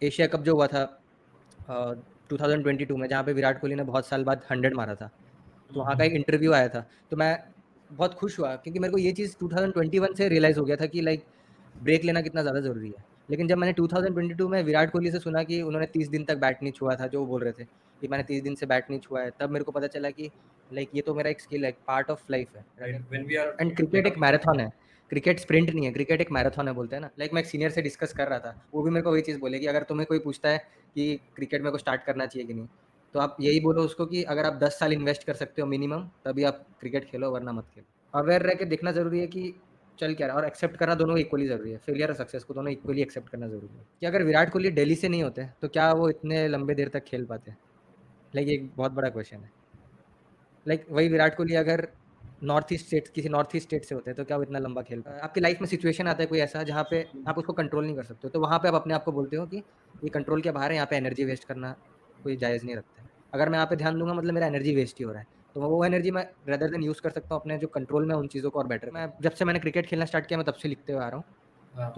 Asia cup जो हुआ था 2022 में, जहाँ पे विराट कोहली ने बहुत साल बाद 100 मारा था, तो वहाँ का एक इंटरव्यू आया था। तो मैं बहुत खुश हुआ क्योंकि मेरे को ये चीज़ 2021 से रियलाइज़ हो गया था कि लाइक ब्रेक लेना कितना ज़्यादा ज़रूरी है। लेकिन जब मैंने 2022 में विराट कोहली से सुना कि उन्होंने 30 दिन तक बैट नहीं छुआ था, जो वो बोल रहे थे कि मैंने 30 दिन से बैट नहीं छुआ है, तब मेरे को पता चला कि लाइक ये तो मेरा एक स्किल है, पार्ट ऑफ लाइफ है। when we are and cricket एक मैराथन है, क्रिकेट स्प्रिंट नहीं है, क्रिकेट एक मैराथन है बोलते हैं ना। लाइक मैं एक सीनियर से डिस्कस कर रहा था, वो भी मेरे को वही चीज़ बोले कि अगर तुम्हें कोई पूछता है कि क्रिकेट में को स्टार्ट करना चाहिए कि नहीं, तो आप यही बोलो उसको कि अगर आप 10 साल इन्वेस्ट कर सकते हो मिनिमम, तभी आप क्रिकेट खेलो, वरना मत खेलो। अवेयर रह के देखना ज़रूरी है कि चल क्या रहा है, और एक्सेप्ट करना दोनों इक्वली ज़रूरी है। फेलियर और सक्सेस को दोनों इक्वली एक्सेप्ट करना ज़रूरी है। कि अगर विराट कोहली दिल्ली से नहीं होते, तो क्या वो इतने लंबे देर तक खेल पाते? लाइक एक बहुत बड़ा क्वेश्चन है। लाइक वही विराट कोहली अगर किसी नॉर्थ ईस्ट स्टेट से होते हैं, तो क्या वो इतना लंबा खेल पाते? आपकी लाइफ में सिचुएशन आता है कोई ऐसा जहाँ पे आप उसको कंट्रोल नहीं कर सकते, तो वहाँ पे आप अपने आप को बोलते हो कि ये कंट्रोल के बाहर है, यहाँ पे एनर्जी वेस्ट करना कोई जायज़ नहीं रखता है। अगर मैं यहाँ पे ध्यान दूंगा, मतलब मेरा एनर्जी वेस्ट ही हो रहा है, तो वो एनर्जी मैं रेदर देन यूज़ कर सकता हूँ अपने जो कंट्रोल में उन चीज़ों को और बेटर। मैं जब से मैंने क्रिकेट खेलना स्टार्ट किया, मैं तब से लिखते हुए आ रहा हूँ। हाँ,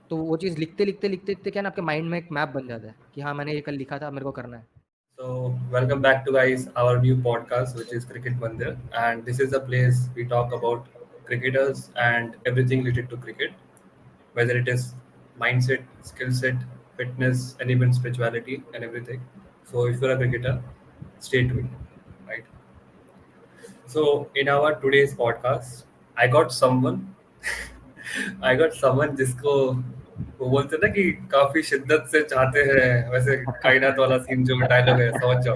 तो वो चीज़ लिखते लिखते लिखते लिखते क्या ना, आपके माइंड में एक मैप बन जाता है कि हाँ, मैंने ये कल लिखा था, मेरे को करना है। so welcome back to guys our new podcast which is Cricket Mandir, and this is a place we talk about cricketers and everything related to cricket, whether it is mindset, skill set, fitness, and even spirituality and everything. So if you're a cricketer, stay tuned, right? So in our today's podcast, I got someone I got someone जिसको वो बोलते हैं ना कि काफी शिद्दत से चाहते हैं, वैसे कायनात वाला सीन जो डायलॉग है, समझ जाओ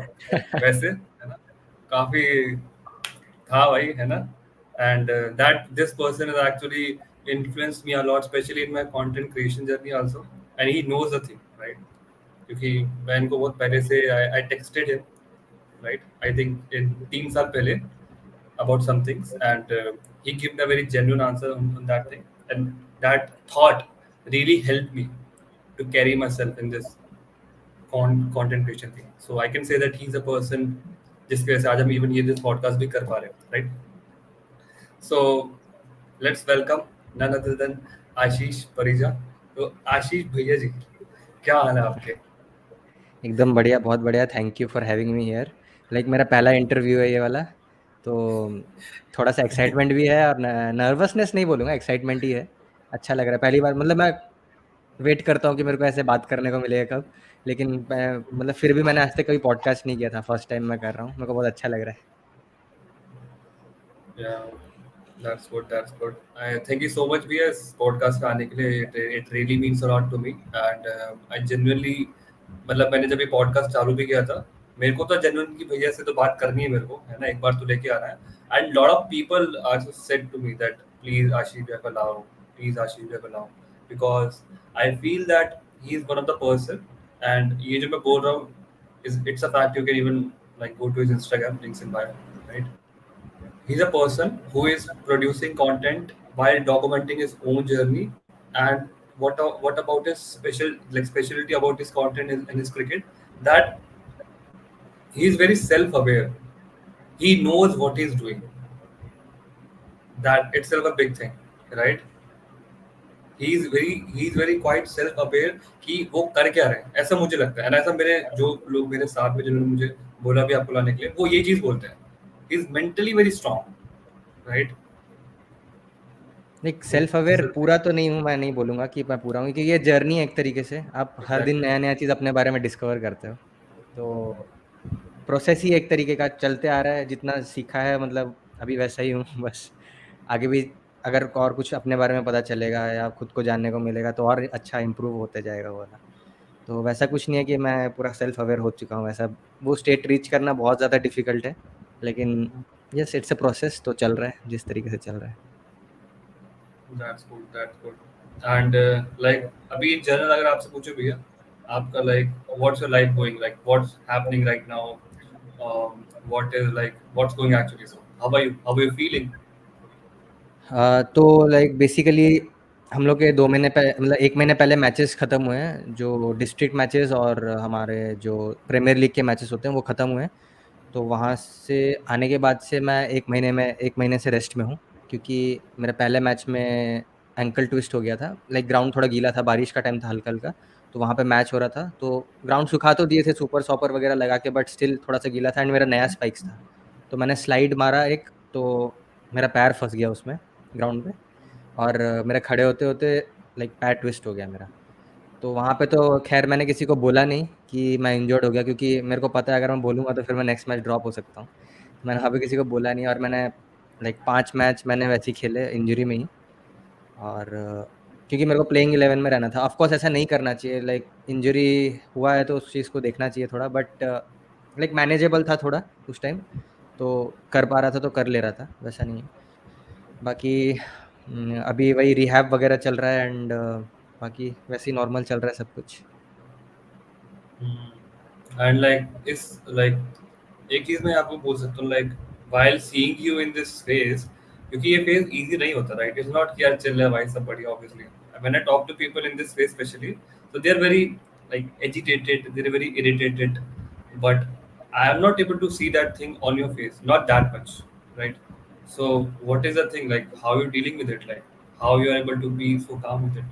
वैसे, है ना? काफी था भाई, है ना? And that this person has actually influenced me a lot, especially in my content creation journey also. And he knows the thing, right? क्योंकि मैं इनको बहुत पहले से I texted him, right? I think in 3 साल पहले about some things, and he gave a very genuine answer on that thing, and that thought really helped me to carry myself in this content creation thing. So I can say that he's a person जिसकी वजह से आज हम even ये this podcast भी कर पा रहे हैं, right? So let's welcome none other than Ashish Parija. तो आशीष भैया जी, क्या हाल है आपके? एकदम बढ़िया, बहुत बढ़िया। Thank you for having me here. Like मेरा पहला इंटरव्यू है ये वाला, तो थोड़ा सा एक्साइटमेंट भी है और नर्वसनेस नहीं बोलूँगा, एक्साइटमेंट ही है। अच्छा लग रहा है, पहली बार। मतलब मैं वेट करता हूँ कि मेरे को ऐसे बात करने को मिलेगा कब, लेकिन मतलब फिर भी मैंने आज तक कभी पॉडकास्ट नहीं किया था, फर्स्ट टाइम मैं कर रहा हूँ। मेरे को बहुत अच्छा लग रहा है। Yeah, that's good. That's good. Thank you so much, भैया, इस पॉडकास्ट पे आने के लिए. It really means a lot to me, and I genuinely, मतलब मैंने जब ये पॉडकास्ट चालू भी किया था, मेरे को तो जेन्युइन की भैया से तो बात करनी है मेरे को, है ना? एक बार तो लेके आना है. And lot of people also said to me that please आशीष भैया को लाओ, please आशीष भैया को लाओ, because I feel that he is one of the person, and ये जो मैं बोल रहा हूँ, it's a fact. You can even like go to his Instagram, links in bio, right? He's a person who is producing content while documenting his own journey, and what about his specialty about his content in his cricket, that he is very self-aware. He knows what he's doing. That itself a big thing, right? He's very quite self-aware कि वो कर क्या रहे हैं, ऐसा मुझे लगता है। And ऐसा मेरे जो लोग मेरे साथ में जिन्होंने मुझे बोला भी आपको लाने के लिए, वो ये चीज बोलते हैं. He's mentally very strong, right? Like तो सेल्फ अवेयर पूरा तो नहीं हूँ, मैं नहीं बोलूँगा कि मैं पूरा हूँ, क्योंकि ये जर्नी है एक तरीके से। आप हर दिन exactly. नया नया चीज़ अपने बारे में डिस्कवर करते हो, तो प्रोसेस ही एक तरीके का चलते आ रहा है। जितना सीखा है, मतलब अभी वैसा ही हूँ बस। आगे भी अगर और कुछ अपने बारे में पता चलेगा या खुद को जानने को मिलेगा, तो और अच्छा इम्प्रूव होते जाएगा वो वाला। तो वैसा कुछ नहीं है कि मैं पूरा सेल्फ अवेयर हो चुका हूँ, वैसा वो स्टेट रीच करना बहुत ज़्यादा डिफिकल्ट है। लेकिन यस, इट्स अ प्रोसेस, तो चल रहा है जिस तरीके से चल रहा है। That's good. That's good. And like अभी in general अगर आपसे पूछे भैया, आपका like what's your life going, like what's happening right now, what is like what's going actually, so how are you feeling? तो लाइक बेसिकली हम लोग के 2 महीने पहले, मतलब 1 महीने पहले मैचेस ख़त्म हुए हैं, जो डिस्ट्रिक्ट मैचेस और हमारे जो प्रीमियर लीग के मैचेस होते हैं वो ख़त्म हुए हैं। तो वहाँ से आने के बाद से मैं 1 महीने से रेस्ट में हूँ, क्योंकि मेरे पहले मैच में एंकल ट्विस्ट हो गया था, लाइक ग्राउंड थोड़ा गीला था, बारिश का टाइम था हल्का-हल्का, तो वहाँ पे मैच हो रहा था, तो ग्राउंड सुखा तो दिए थे सुपर-सॉपर वगैरह लगा के, बट स्टिल थोड़ा-सा गीला था एंड मेरा नया स्पाइक्स था। तो मैंने स्लाइड मारा एक, तो मेरा पैर फँस गया उसमें ग्राउंड पे और मेरे खड़े होते-होते लाइक पैर ट्विस्ट हो गया मेरा। तो वहाँ पे तो ख़ैर मैंने किसी को बोला नहीं कि मैं इंजर्ड हो गया, क्योंकि मेरे को पता है अगर मैं बोलूँगा तो फिर मैं नेक्स्ट मैच ड्रॉप हो सकता हूँ। मैंने वहाँ पे किसी को बोला नहीं और मैंने लाइक 5 मैच मैंने वैसे ही खेले इंजरी में ही। और क्योंकि मेरे को प्लेइंग 11 में रहना था। ऑफ कोर्स ऐसा नहीं करना चाहिए, लाइक इंजरी हुआ है तो उस चीज़ को देखना चाहिए थोड़ा, बट लाइक मैनेजेबल था थोड़ा उस टाइम, तो कर पा रहा था तो कर ले रहा था, वैसा नहीं है। बाकी अभी वही रिहैब वगैरह चल रहा है एंड बाकी वैसे ही नॉर्मल चल रहा है सब कुछ। एंड लाइक इस लाइक एक चीज मैं आपको बोल सकता हूँ, like while seeing you in this phase, क्योंकि ये फेज इजी नहीं होता, राइट? इट्स नॉट कि यार चिल है भाई सब बढ़िया, obviously when I talk to people in this phase specially, so they are very like agitated, they are very irritated, but I am not able to see that thing on your face, not that much, right? So what is the thing, like how you dealing with it, like how you are able to be so calm with it?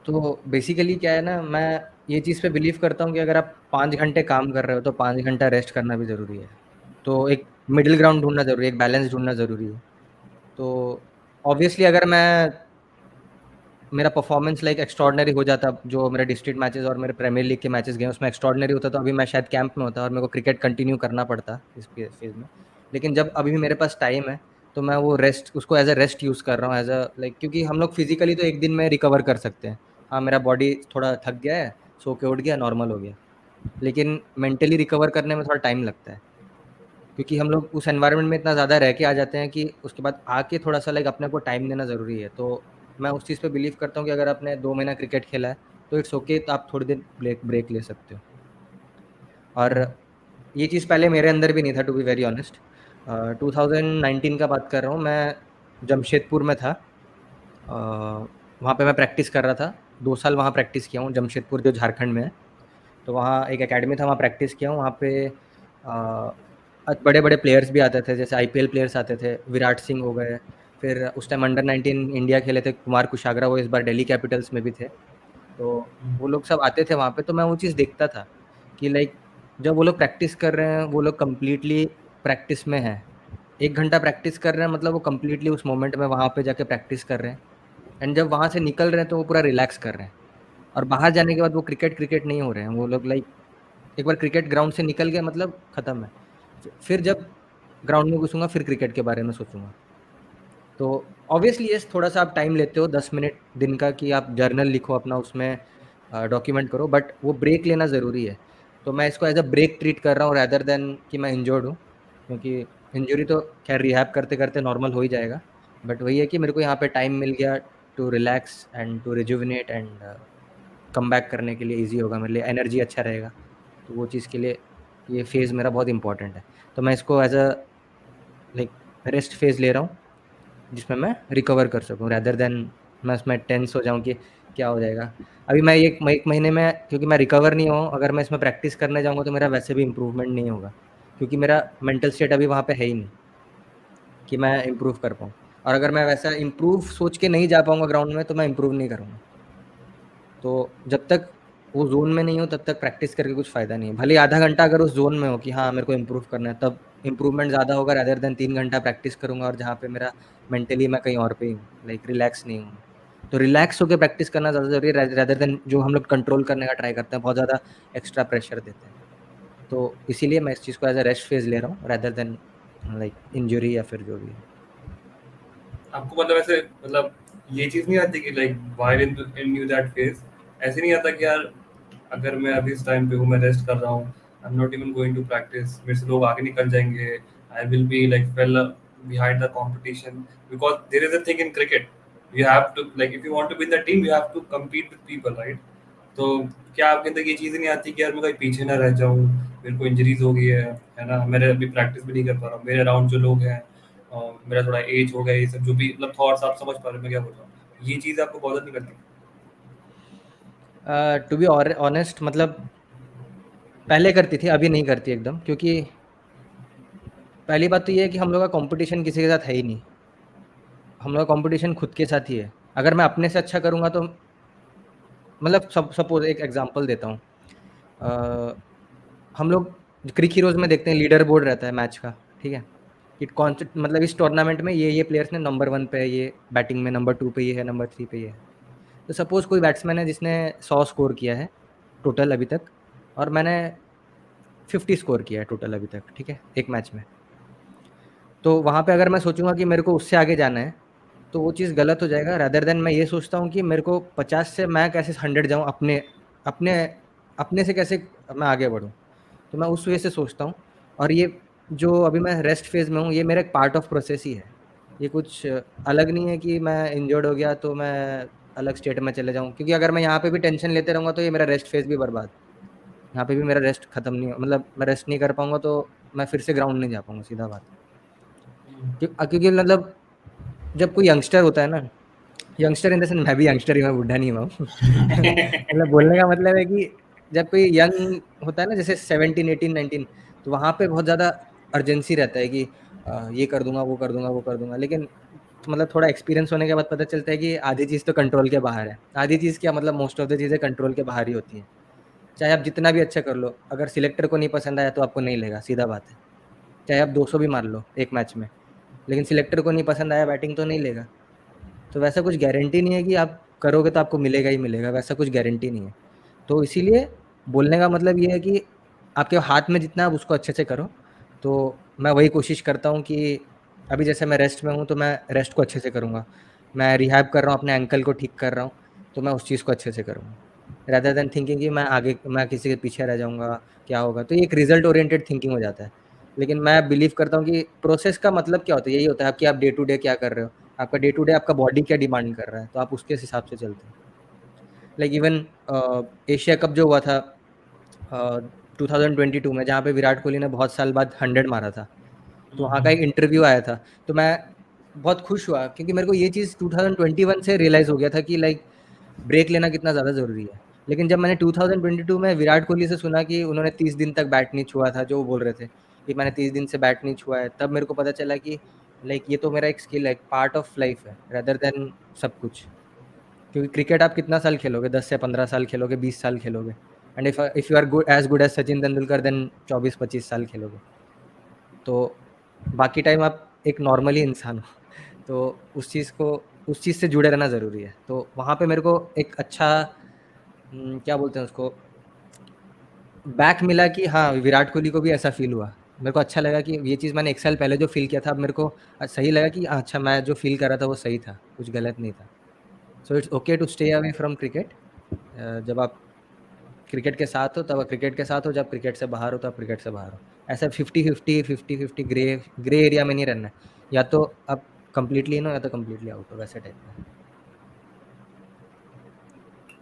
तो basically क्या है ना, मैं ये चीज़ पे believe करता हूँ कि अगर आप 5 घंटे काम कर रहे हो तो 5 घंटा रेस्ट करना भी ज़रूरी है। तो एक मिडल ग्राउंड ढूँढना ज़रूरी है, एक बैलेंस ढूँढना ज़रूरी है। तो ऑब्वियसली अगर मेरा परफॉर्मेंस लाइक एक्स्ट्राऑर्डिनरी हो जाता, जो मेरे डिस्ट्रिक्ट मैचेस और मेरे प्रीमियर लीग के मैचेस गए उसमें एक्स्ट्राऑर्डिनरी होता, तो अभी मैं शायद कैंप में होता और मेरे को क्रिकेट कंटिन्यू करना पड़ता इस फेज़ में। लेकिन जब अभी भी मेरे पास टाइम है, तो मैं वो रेस्ट उसको एज़ अ रेस्ट यूज़ कर रहा हूँ, एज़ अ लाइक, क्योंकि हम लोग फिज़िकली तो 1 दिन में रिकवर कर सकते हैं। हाँ, मेरा बॉडी थोड़ा थक गया है, सो के उठ गया, नॉर्मल हो गया। लेकिन मेंटली रिकवर करने में थोड़ा टाइम लगता है, क्योंकि हम लोग उस एनवायरनमेंट में इतना ज़्यादा रह के आ जाते हैं कि उसके बाद आके थोड़ा-सा लाइक अपने को टाइम देना ज़रूरी है। तो मैं उस चीज़ पे बिलीव करता हूँ कि अगर आपने 2 महीना क्रिकेट खेला है, तो इट्स ओके, तो आप थोड़ी देर ब्रेक ले सकते हो। और ये चीज़ पहले मेरे अंदर भी नहीं था, टू बी वेरी ऑनेस्ट। 2019 का बात कर रहा हूँ, मैं जमशेदपुर में था। वहाँ पे मैं प्रैक्टिस कर रहा था, 2 साल वहाँ प्रैक्टिस किया हूँ, जमशेदपुर जो झारखंड में है। तो वहाँ एक अकेडमी था, वहाँ प्रैक्टिस किया हूँ। वहाँ पे बड़े-बड़े प्लेयर्स भी आते थे, जैसे आईपीएल प्लेयर्स आते थे, विराट सिंह हो गए, फिर उस टाइम अंडर 19 इंडिया खेले थे, कुमार कुशाग्रा, वो इस बार दिल्ली कैपिटल्स में भी थे। तो वो लोग सब आते थे वहाँ पे, तो मैं वो चीज़ देखता था कि लाइक जब वो लोग प्रैक्टिस कर रहे हैं, वो लोग कंप्लीटली प्रैक्टिस में हैं। 1 घंटा प्रैक्टिस कर रहे हैं, मतलब वो कंप्लीटली उस मोमेंट में वहाँ पे जाके प्रैक्टिस कर रहे हैं एंड जब वहाँ से निकल रहे हैं, तो वो पूरा रिलैक्स कर रहे हैं और बाहर जाने के बाद वो क्रिकेट नहीं हो रहे हैं। वो लोग लाइक एक बार क्रिकेट ग्राउंड से निकल गए, मतलब खत्म है। फिर जब ग्राउंड में घुसूँगा, फिर क्रिकेट के बारे में सोचूँगा। तो ऑब्वियसली यस, थोड़ा-सा आप टाइम लेते हो 10 मिनट दिन का कि आप जर्नल लिखो अपना, उसमें डॉक्यूमेंट करो, बट वो ब्रेक लेना ज़रूरी है। तो मैं इसको एज़ अ ब्रेक ट्रीट कर रहा हूँ रेदर देन कि मैं इंजर्ड हूँ, क्योंकि इंजरी तो खैर रिहैब करते-करते नॉर्मल हो ही जाएगा। बट वही है कि मेरे को यहाँ पे टाइम मिल गया to relax and to rejuvenate and come back करने के लिए ईज़ी होगा मेरे लिए, एनर्जी अच्छा रहेगा। तो वो चीज़ के लिए ये फ़ेज़ मेरा बहुत इम्पोर्टेंट है। तो मैं इसको as a like rest phase ले रहा हूँ, जिसमें मैं रिकवर कर सकूँ रेदर देन मैं उसमें टेंस हो जाऊँ कि क्या हो जाएगा। अभी मैं 1 महीने में, क्योंकि मैं रिकवर नहीं हुआ हूँ, अगर मैं इसमें प्रैक्टिस करने जाऊँगा तो मेरा वैसे भी इम्प्रूवमेंट नहीं होगा, क्योंकि मेरा मेंटल स्टेट अभी वहाँ पे है ही नहीं कि मैं इम्प्रूव कर पाऊँ। और अगर मैं वैसा इम्प्रूव सोच के नहीं जा पाऊँगा ग्राउंड में, तो मैं इम्प्रूव नहीं करूँगा। तो जब तक वो ज़ोन में नहीं हो, तब तक प्रैक्टिस करके कुछ फ़ायदा नहीं है। भले ही आधा घंटा अगर उस ज़ोन में हो कि हाँ, मेरे को इम्प्रूव करना है, तब इम्प्रूवमेंट ज़्यादा होगा रेदर देन 3 घंटा प्रैक्टिस करूँगा और जहाँ पे मेरा मेंटली मैं कहीं और पे ही हूँ, लाइक रिलैक्स नहीं हूँ मैं। तो रिलैक्स होके प्रैक्टिस करना ज़्यादा ज़रूरी है रेदर देन जो हम लोग कंट्रोल करने का ट्राई करते हैं, बहुत ज़्यादा एक्स्ट्रा प्रेशर देते हैं। तो इसीलिए मैं इस चीज़ को एज़ अ रेस्ट फेज़ ले रहा हूँ रेदर देन लाइक इंजरी या फिर जो भी है। आपको मतलब ऐसे मतलब ये चीज नहीं आती कि like while in you that phase, ऐसे नहीं आता कि यार अगर मैं अभी इस टाइम पे हूँ, मैं रेस्ट कर रहा हूँ, I am not even going to practice, मेरे से लोग आगे निकल जाएंगे, I will be like well behind the competition, because there is a thing in cricket, you have to like if you want to win the team you have to compete with people, right? तो क्या आपके अंदर ये चीज़ नहीं आती कि यार मैं कहीं पीछे ना रह जाऊँ, मेरे को इंजरीज हो गई है ना, मेरे अभी प्रैक्टिस भी नहीं कर पा रहा हूँ, मेरे अराउंड जो लोग हैं मेरा थोड़ा एज हो गया, ये सब जो भी मतलब थॉट्स आप समझ पा रहे हो मैं क्या बोल रहा हूँ, ये चीज़ आपको बॉदर नहीं करती? टू बी ऑनेस्ट, मतलब पहले करती थी, अभी नहीं करती एकदम, क्योंकि पहली बात तो ये है कि हम लोग का कॉम्पिटिशन किसी के साथ है ही नहीं। हम लोग कंपटीशन खुद के साथ ही है। अगर मैं अपने से अच्छा करूँगा तो मतलब सपोज एक एग्जांपल देता हूँ। हम लोग क्रिक हीरोज़ में देखते हैं लीडर बोर्ड रहता है मैच का, ठीक है? कि कौन से मतलब इस टूर्नामेंट में ये प्लेयर्स ने नंबर 1 पे है, ये बैटिंग में नंबर 2 पे ये है, नंबर 3 पे ये है। तो सपोज कोई बैट्समैन है जिसने 100 स्कोर किया है टोटल अभी तक, और मैंने 50 स्कोर किया है टोटल अभी तक, ठीक है? एक मैच में। तो वहाँ पे अगर मैं सोचूँगा कि मेरे को उससे आगे जाना है, तो वो चीज़ गलत हो जाएगा। रादर देन मैं ये सोचता हूँ कि मेरे को 50 से मैं कैसे 100 जाऊँ, अपने अपने से कैसे मैं आगे बढ़ूँ। तो मैं उस वे से सोचता हूँ। और ये जो अभी मैं रेस्ट फेज़ में हूँ, ये मेरा एक पार्ट ऑफ प्रोसेस ही है। ये कुछ अलग नहीं है कि मैं इंजर्ड हो गया तो मैं अलग स्टेट में चले जाऊँ, क्योंकि अगर मैं यहाँ पे भी टेंशन लेते रहूँगा तो ये मेरा रेस्ट फेज़ भी बर्बाद। यहाँ पे भी मेरा रेस्ट खत्म नहीं, मतलब मैं रेस्ट नहीं कर पाऊँगा तो मैं फिर से ग्राउंड नहीं जा पाऊँगा, सीधा बात है। क्योंकि मतलब जब कोई यंगस्टर होता है ना, यंगस्टर इन द सेंस मैं भी यंगस्टर ही हूँ, मैं बुड्ढा नहीं हुआ हूँ। मतलब बोलने का मतलब है कि जब कोई यंग होता है ना, जैसे 17, 18, 19, तो वहाँ पे बहुत ज़्यादा अर्जेंसी रहता है कि ये कर दूँगा, वो कर दूँगा, वो कर दूँगा। लेकिन मतलब थोड़ा एक्सपीरियंस होने के बाद पता चलता है कि आधी चीज़ तो कंट्रोल के बाहर है। आधी चीज़ क्या, मतलब मोस्ट ऑफ द चीज़ें कंट्रोल के बाहर ही होती हैं। चाहे आप जितना भी अच्छा कर लो, अगर सिलेक्टर को नहीं पसंद आया तो आपको नहीं लेगा, सीधा बात है। चाहे आप 200 भी मार लो एक मैच में, लेकिन सिलेक्टर को नहीं पसंद आया बैटिंग तो नहीं लेगा। तो वैसा कुछ गारंटी नहीं है कि आप करोगे तो आपको मिलेगा ही मिलेगा, वैसा कुछ गारंटी नहीं है। तो इसीलिए बोलने का मतलब ये है कि आपके हाथ में जितना आप उसको अच्छे से करो। तो मैं वही कोशिश करता हूँ कि अभी जैसे मैं रेस्ट में हूँ तो मैं रेस्ट को अच्छे से करूँगा। मैं रिहैब कर रहा हूँ, अपने एंकल को ठीक कर रहा हूँ, तो मैं उस चीज़ को अच्छे से करूँगा। रादर देन थिंकिंग कि मैं किसी के पीछे रह जाऊँगा, क्या होगा? तो ये एक रिज़ल्ट ओरिएंटेड थिंकिंग हो जाता है। लेकिन मैं बिलीव करता हूँ कि प्रोसेस का मतलब क्या होता है? यही होता है कि आप डे टू डे क्या कर रहे हो? आपका डे टू डे आपका बॉडी क्या डिमांड कर रहा है, तो आप उसके हिसाब से चलते हो। लाइक इवन एशिया कप जो हुआ था 2022 में, जहाँ पे विराट कोहली ने बहुत साल बाद 100 मारा था, तो वहाँ का एक इंटरव्यू आया था, तो मैं बहुत खुश हुआ क्योंकि मेरे को ये चीज़ 2021 से रियलाइज़ हो गया था कि लाइक ब्रेक लेना कितना ज़्यादा ज़रूरी है। लेकिन जब मैंने 2022 में विराट कोहली से सुना कि उन्होंने 30 दिन तक बैट नहीं छुआ था, जो वो बोल रहे थे कि मैंने 30 दिन से बैट नहीं छुआ है, तब मेरे को पता चला कि लाइक ये तो मेरा एक स्किल है, पार्ट ऑफ लाइफ है रेदर देन सब कुछ। क्योंकि क्रिकेट आप कितना साल खेलोगे? 10 से 15 साल खेलोगे, 20 साल खेलोगे, and if you are good as Sachin Tendulkar, then 24-25 साल खेलोगे। तो बाकी टाइम आप एक नॉर्मली इंसान हो। तो उस चीज़ से जुड़े रहना ज़रूरी है। तो वहाँ पे मेरे को एक अच्छा क्या बोलते हैं उसको, बैक मिला कि हाँ, विराट कोहली को भी ऐसा फ़ील हुआ। मेरे को अच्छा लगा कि ये चीज़ मैंने 1 साल पहले जो फ़ील किया था, अब मेरे को सही लगा कि अच्छा, मैं जो फ़ील कर रहा था वो सही था, कुछ गलत नहीं था। So it's okay to stay away from cricket. जब आप क्रिकेट के साथ हो तब आप क्रिकेट के साथ हो, जब क्रिकेट से बाहर हो तब क्रिकेट से बाहर हो। ऐसा 50-50, 50-50 ग्रे एरिया में नहीं रहना है। या तो आप कंप्लीटली इन हो या तो कंप्लीटली आउट हो, वैसे टाइप में।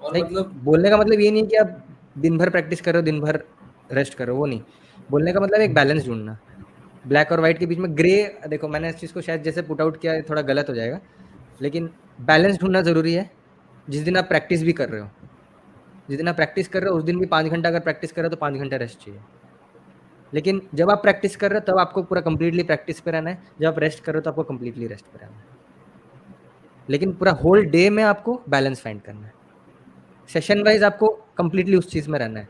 और लाइक मतलब बोलने का मतलब ये नहीं कि आप दिन भर प्रैक्टिस करो, दिन भर रेस्ट करो, वो नहीं। बोलने का मतलब एक बैलेंस ढूँढना। ब्लैक और व्हाइट के बीच में ग्रे, देखो मैंने इस चीज़ को शायद जैसे पुट आउट किया है, थोड़ा गलत हो जाएगा, लेकिन बैलेंस ढूँढना ज़रूरी है। जिस दिन आप प्रैक्टिस भी कर रहे हो, जिस दिन आप प्रैक्टिस कर रहे हो उस दिन भी 5 घंटा अगर प्रैक्टिस कर रहे हो तो 5 घंटा रेस्ट चाहिए। लेकिन जब आप प्रैक्टिस कर रहे हो तब आपको पूरा कंप्लीटली प्रैक्टिस पे रहना है, जब आप रेस्ट कर रहे हो तो आपको कंप्लीटली रेस्ट पे रहना है। लेकिन पूरा होल डे में आपको बैलेंस फाइंड करना है। सेशन वाइज़ आपको कंप्लीटली उस चीज़ में रहना है।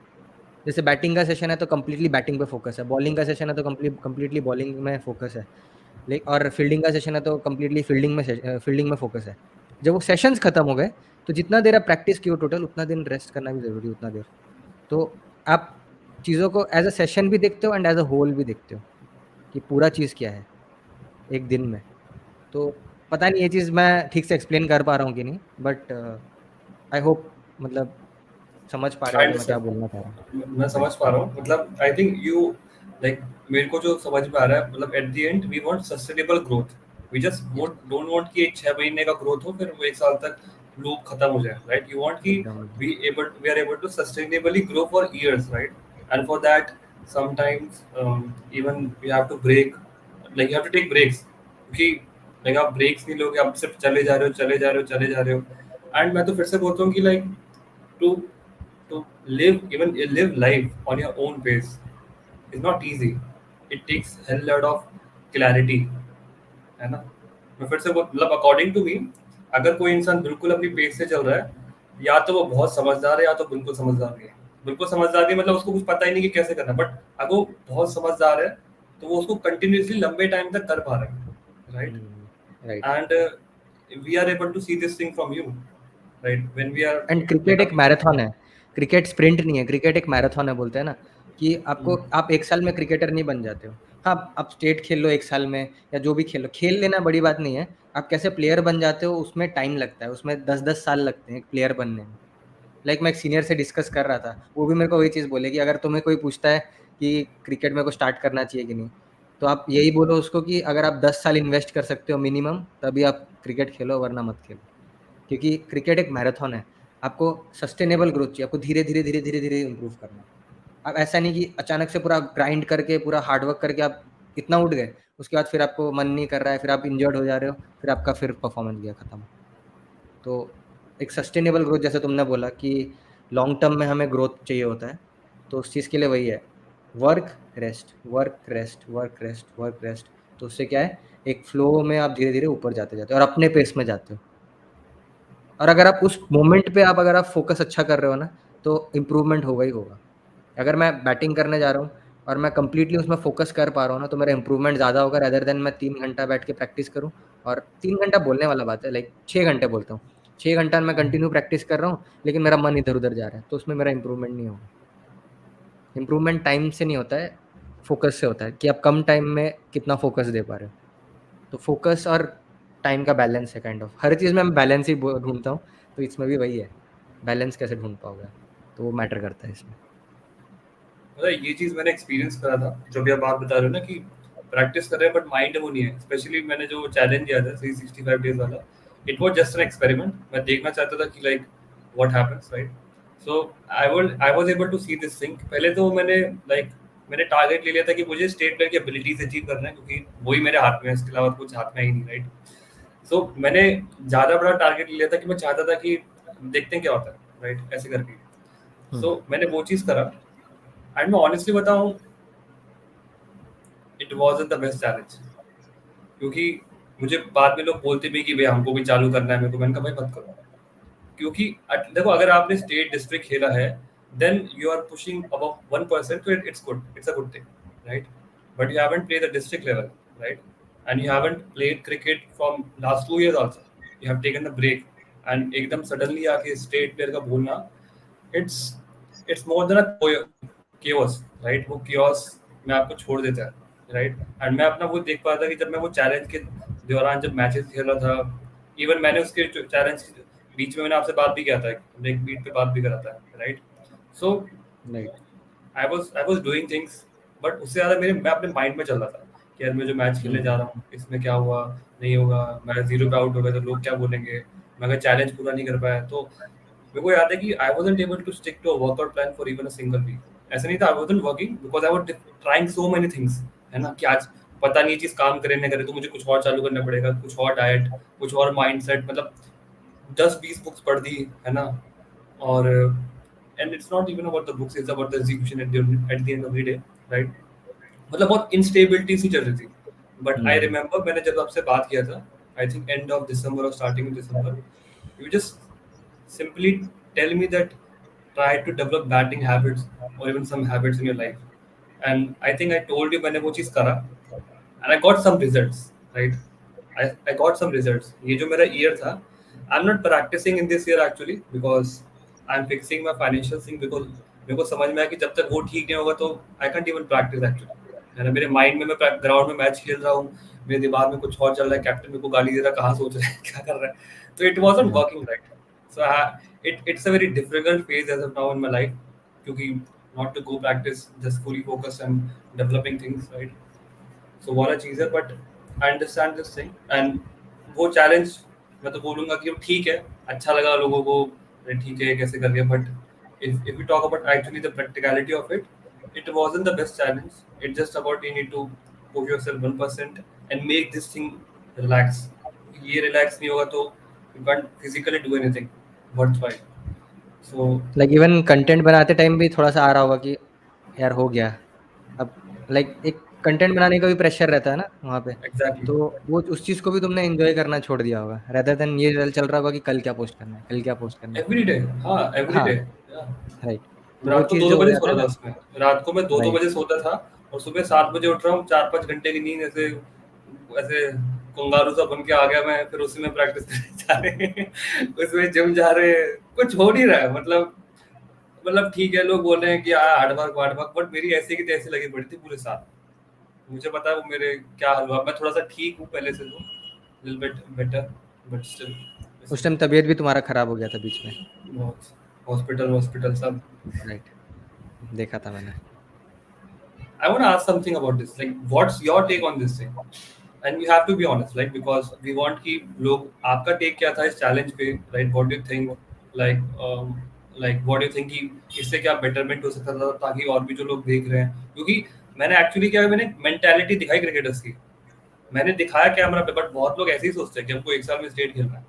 जैसे बैटिंग का सेशन है तो कंप्लीटली बैटिंग पे फ़ोकस है, बॉलिंग का सेशन है तो कंप्लीटली बॉलिंग में फ़ोकस है। और फील्डिंग का सेशन है तो कंप्लीटली फील्डिंग में फ़ोकस है। जब वो सेशंस खत्म हो गए, तो जितना देर आप प्रैक्टिस की हो टोटल, उतना दिन रेस्ट करना भी ज़रूरी है, उतना देर। तो आप चीज़ों को एज़ अ सेशन भी देखते हो एंड एज़ अ होल भी देखते हो, कि पूरा चीज़ क्या है, एक दिन में। तो पता नहीं ये चीज़ मैं ठीक से एक्सप्लेन कर पा रहा हूँ कि नहीं, बट आई होप मतलब समझ पा रहे आई होगे मैं क्या अंडरस्टैंड, बोलना चाह रहा हूँ। मैं समझ पा रहा हूँ। मतलब आई थिंक यू लाइक, मेरे को जो समझ में आ रहा है, मतलब at the end we want sustainable growth. We just yes, don't want कि एक 6 महीने का ग्रोथ हो फिर वो 1 साल तक लूप खत्म हो जाए, राइट? यू वांट कि एकदम, एकदम। We are able to sustainably grow for years, right? And for that sometimes even we have to break, like you have to take breaks, क्योंकि लाइक आप ब्रेक्स नहीं लोगे, आप सिर्फ चले जा रहे हो, चले जा रहे हो, चले जा रहे हो। एंड मैं तो फिर से बोलता हूँ कि like to to live life on your own pace is not easy. It takes hell lot of clarity, है ना? मैं फिर से मतलब अकॉर्डिंग टू मी, अगर कोई इंसान बिल्कुल अपनी पेस से चल रहा है, या तो वो बहुत समझदार है या तो बिल्कुल समझदार नहीं है। बिल्कुल समझदार नहीं मतलब उसको कुछ पता ही नहीं कि कैसे करना, बट अगर वो बहुत समझदार है तो वो उसको कंटिन्यूअसली लंबे टाइम तक कर पा रहा है, right? Right. And we are able to see this thing from you, right? When we are and cricket like एक मैराथन है, क्रिकेट स्प्रिंट नहीं है, क्रिकेट एक मैराथन है बोलते हैं ना, कि आपको आप 1 साल में क्रिकेटर नहीं बन जाते हो। हाँ, आप स्टेट खेल लो 1 साल में या जो भी खेल लो, खेल लेना बड़ी बात नहीं है। आप कैसे प्लेयर बन जाते हो उसमें टाइम लगता है, उसमें 10-10 साल लगते हैं एक प्लेयर बनने में। लाइक मैं एक सीनियर से डिस्कस कर रहा था, वो भी मेरे को वही चीज़ बोले कि अगर तुम्हें कोई पूछता है कि क्रिकेट मेरे को स्टार्ट करना चाहिए कि नहीं, तो आप यही बोलो उसको कि अगर आप 10 साल इन्वेस्ट कर सकते हो मिनिमम, तभी आप क्रिकेट खेलो वरना मत खेलो। क्योंकि क्रिकेट एक मैराथन है, आपको सस्टेनेबल ग्रोथ चाहिए, आपको धीरे-धीरे, धीरे-धीरे, धीरे इम्प्रूव करना है। अब ऐसा नहीं कि अचानक से पूरा ग्राइंड करके, पूरा हार्ड वर्क करके आप इतना उठ गए, उसके बाद फिर आपको मन नहीं कर रहा है, फिर आप इंजर्ड हो जा रहे हो, फिर आपका फिर परफॉर्मेंस गया खत्म। तो एक सस्टेनेबल ग्रोथ जैसे तुमने बोला कि लॉन्ग टर्म में हमें ग्रोथ चाहिए होता है, तो उस चीज़ के लिए वही है, work, rest, work, rest, work, rest, work, rest. तो उससे क्या है, एक फ्लो में आप धीरे-धीरे ऊपर जाते-जाते हो और अपने पेस में जाते हो। और अगर आप उस मोमेंट पे अगर आप फ़ोकस अच्छा कर रहे हो ना, तो इम्प्रूवमेंट होगा ही होगा। अगर मैं बैटिंग करने जा रहा हूँ और मैं कंप्लीटली उसमें फ़ोकस कर पा रहा हूँ ना, तो मेरा इम्प्रूवमेंट ज़्यादा होगा रेदर देन मैं 3 घंटा बैठ के प्रैक्टिस करूँ। और 3 घंटा बोलने वाला बात है, लाइक 6 घंटे बोलता हूँ। 6 घंटा मैं कंटिन्यू प्रैक्टिस कर रहा हूँ, लेकिन मेरा मन इधर-उधर जा रहा है, तो उसमें मेरा इम्प्रूवमेंट नहीं होगा। इम्प्रूवमेंट टाइम से नहीं होता है, फ़ोकस से होता है कि आप कम टाइम में कितना फ़ोकस दे पा रहे हो। तो फ़ोकस और टाइम का बैलेंस है काइंड ऑफ। हर चीज़ में मैं बैलेंस ही ढूँढता हूँ, तो इसमें भी वही है, बैलेंस कैसे ढूँढ पाओगे आप, तो वो मैटर करता है इसमें। मतलब ये चीज़ मैंने एक्सपीरियंस करा था, जो भी आप बात बता रहे हो ना कि प्रैक्टिस कर रहे हैं बट माइंड वो नहीं है। स्पेशली मैंने जो चैलेंज किया था 365 डेज वाला, it was just an experiment. मैं देखना चाहता था कि like what happens, right? So I was able to see this thing. पहले तो मैंने टारगेट ले लिया था कि मुझे स्टेट लेवल की एबिलिटीज अचीव करना है, क्योंकि वही मेरे हाथ में है, इसके अलावा कुछ हाथ में ही नहीं, राइट? सो मैंने ज़्यादा बड़ा टारगेट ले लिया था कि मैं चाहता था कि देखते हैं क्या होता है, राइट? ऐसे करके। सो मैंने वो चीज़ करा, एंड मैं ऑनेस्टली बताऊं, it wasn't the best challenge. क्योंकि मुझे बाद में लोग बोलते भी कि भाई हमको भी चालू करना है मेरे को। मैंने कहा भाई मत करो, क्योंकि देखो अगर आपने स्टेट डिस्ट्रिक्ट खेला है, then you are pushing above 1%, तो it's good, it's a good thing, right? But you haven't played the district level, right? And you haven't played cricket from last 2 years also. You have taken a break, and एकदम suddenly आके state player का बोलना, it's it's more than a chaos, right? वो chaos में आपको छोड़ देता है, राइट? एंड मैं अपना वो देख पा रहा था कि जब मैं वो चैलेंज के दौरान जब मैचेस खेल रहा था, इवन मैंने उसके चैलेंज बीच में मैंने आपसे बात भी किया था, हमने एक बीट पे बात भी करा था, right? So right. I was doing things, but उससे ज़्यादा मैं अपने माइंड में चल रहा था कि यार मैं जो मैच खेलने जा रहा हूँ इसमें क्या हुआ, नहीं होगा, मैं 0 पे आउट हो गया तो लोग क्या बोलेंगे, मैं अगर चैलेंज पूरा नहीं कर पाया तो। मेरे को याद है कि I wasn't able to stick to a workout plan for even a single week. ऐसा नहीं था, I wasn't working because I was trying so many things, है ना? कि आज पता नहीं ये चीज़ काम करे ना करे, तो मुझे कुछ और चालू करना पड़ेगा, कुछ और डाइट, कुछ और माइंडसेट, मतलब 10-20 बुक्स पढ़ दी, है ना? और and it's not even about the books, it's about the execution eight the end of the day, right? मतलब बहुत इंस्टेबिलिटी सी चल रही थी। बट आई रिमेंबर मैंने जब आपसे बात किया था, I think end of December और starting of December, you just simply tell me that try to develop batting habits or even some habits in your life. And I think I told you मैंने वो चीज़ करा, and I got some results, right? I got some results. ये जो मेरा year था, I'm not practicing in this year actually because I'm fixing my financial thing, because मेरे को समझ में आया कि जब तक वो ठीक नहीं होगा तो I can't even practice actually, है ना? मेरे माइंड में मैं ग्राउंड में मैच खेल रहा हूँ, मेरे दिमाग में कुछ और चल रहा है, कैप्टन मेरे को गाली दे रहा है, कहाँ सोच रहा है क्या कर रहा है, तो it wasn't working right. So it's a very difficult phase as of now in my life, क्योंकि not to go practice, just fully focus and developing things, right? So वाला चीज़ है, but I understand this thing, and वो challenge मैं तो बोलूँगा कि ठीक है, अच्छा लगा लोगों को, ठीक है कैसे कर लिया, but if we talk about actually the practicality of it, it wasn't the best challenge. It's just about you need to push yourself 1% and make this thing relax. ये relax नहीं होगा तो you can't physically do anything worthwhile. So like even content बनाते time भी थोड़ा-सा आ रहा होगा कि यार हो गया। अब लाइक एक कंटेंट बनाने का भी प्रेशर रहता है ना वहाँ पे, एग्जैक्टली। तो वो उस चीज़ को भी तुमने एन्जॉय करना छोड़ दिया होगा, रेदर देन ये चल रहा होगा कि कल क्या पोस्ट करना है, कल क्या पोस्ट करना है। एवरी डे, हाँ एवरी डे। हाँ, राइट। तो वो रात को चीज़ 2-2 जो हो बजे सो जाता है रहा था ना, उसमें। रात को मैं 2-2 राइट। बजे सोता था और सुबह 7 बजे उठ रहा हूँ, 4-5 घंटे की नींद, ऐसे ऐसे कंगारू सा बन के आ गया मैं, फिर उसी में प्रैक्टिस करने जा रहे हैं, उसमें जिम जा रहे हैं, कुछ हो नहीं रहा है मतलब ठीक है, लोग बोल रहे हैं कि hard work hard work, but मेरी ऐसी की तैसी लगी पड़ी थी पूरे साल। मुझे पता है वो मेरे क्या हाल हुआ। मैं थोड़ा सा ठीक हूँ पहले से, तो little bit better, but still उस टाइम तबीयत भी तुम्हारा खराब हो गया था बीच में, बहुत हॉस्पिटल हॉस्पिटल सब। राइट, देखा था मैंने। I want to ask something about this. Like, what's your take on this thing? And you have to be honest, right? Because we want कि लोग, आपका take क्या था इस challenge पे, right? What do you think? Like, what do you think कि इससे क्या betterment हो सकता था, ताकि और भी जो लोग देख रहे हैं, क्योंकि मैंने actually क्या है, मैंने mentality दिखाई क्रिकेटर्स की, मैंने दिखाया कैमरा पे, बट बहुत लोग ऐसे ही सोचते हैं कि हमको 1 साल में स्टेट खेलना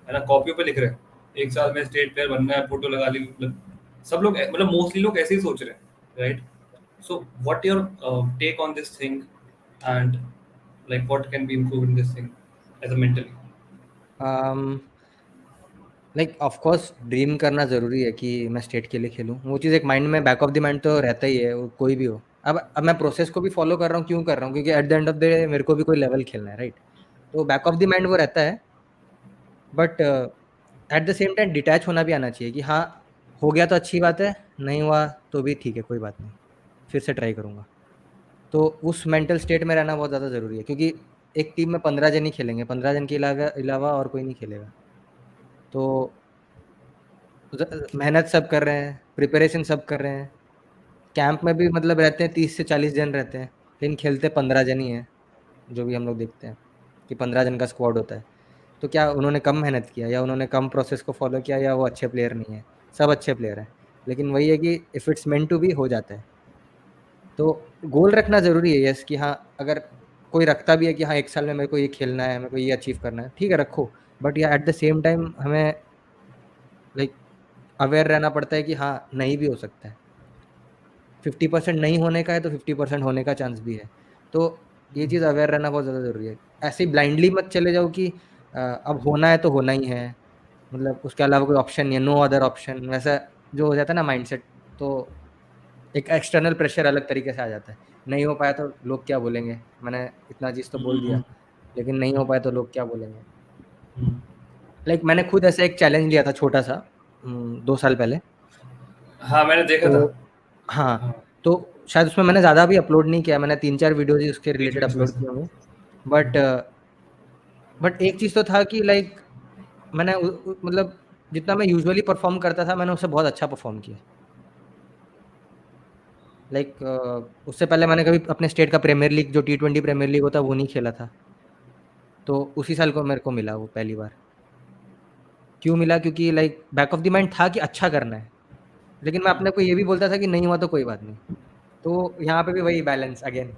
है ना, कॉपियों पे लिख रहे हैं 1 साल में स्टेट प्लेयर बनना है, फोटो लगा ली, मतलब सब लोग, मतलब मोस्टली लोग ऐसे ही सोच रहे हैं, right? So, what your take on this thing, and like what can be improved in this thing as a mentally? Like of course dream करना ज़रूरी है कि मैं स्टेट के लिए खेलूँ, वो चीज़ एक माइंड में, बैक ऑफ द माइंड तो रहता ही है, वो कोई भी हो। अब मैं प्रोसेस को भी फॉलो कर रहा हूँ, क्यों कर रहा हूँ, क्योंकि eight the end of the day मेरे को भी कोई लेवल खेलना है, राइट? तो बैक ऑफ द माइंड वो रहता है, but at the same time detach होना भी आना चाहिए कि हाँ, हो गया तो अच्छी बात है, नहीं हुआ तो भी ठीक है, कोई बात नहीं, फिर से ट्राई करूँगा। तो उस मेंटल स्टेट में रहना बहुत ज़्यादा ज़रूरी है, क्योंकि एक टीम में 15 जन ही खेलेंगे, 15 जन के अलावा और कोई नहीं खेलेगा। तो मेहनत सब कर रहे हैं, प्रिपरेशन सब कर रहे हैं, कैंप में भी मतलब रहते हैं 30 से 40 जन रहते हैं, लेकिन खेलते 15 जन ही हैं, जो भी हम लोग देखते हैं कि 15 जन का स्क्वाड होता है। तो क्या उन्होंने कम मेहनत किया, या उन्होंने कम प्रोसेस को फॉलो किया, या वो अच्छे प्लेयर नहीं है? सब अच्छे प्लेयर हैं, लेकिन वही है कि if it's meant to be, हो जाता है। तो गोल रखना ज़रूरी है, यस, कि हाँ, अगर कोई रखता भी है कि हाँ 1 साल में मेरे को ये खेलना है, मेरे को ये अचीव करना है, ठीक है, रखो, बट या एट द सेम टाइम हमें लाइक अवेयर रहना पड़ता है कि हाँ, नहीं भी हो सकता है। 50% नहीं होने का है तो 50% होने का चांस भी है। तो ये चीज़ अवेयर रहना बहुत ज़्यादा ज़रूरी है। ऐसे ही ब्लाइंडली मत चले जाओ कि अब होना है तो होना ही है, मतलब उसके अलावा कोई ऑप्शन नहीं है, नो अदर ऑप्शन, वैसा जो हो जाता है ना माइंडसेट, तो एक एक्सटर्नल प्रेशर अलग तरीके से आ जाता है। नहीं हो पाया तो लोग क्या बोलेंगे? मैंने इतना चीज़ तो बोल दिया, हम्म, लेकिन नहीं हो पाया तो लोग क्या बोलेंगे? हम्म। लाइक मैंने खुद ऐसा एक चैलेंज लिया था छोटा-सा 2 साल पहले। हाँ, मैंने देखा था। तो हाँ, हाँ, तो शायद उसमें मैंने ज़्यादा भी अपलोड नहीं किया, मैंने 3-4 वीडियोज़ ही उसके रिलेटेड वीकेंड्स में अपलोड से। किए होंगे। बट बट एक चीज़ तो था कि लाइक मैंने मतलब जितना मैं यूजुअली परफ़ॉर्म करता था, मैंने उससे बहुत अच्छा परफ़ॉर्म किया। लाइक उससे पहले मैंने कभी अपने स्टेट का प्रीमियर लीग, जो T20 प्रीमियर लीग होता है, वो नहीं खेला था। तो उसी साल को मेरे को मिला वो पहली बार। क्यों मिला? क्योंकि like back of the mind था कि अच्छा करना है, लेकिन मैं अपने को ये भी बोलता था कि नहीं हुआ तो कोई बात नहीं। तो यहाँ पे भी वही बैलेंस अगेन,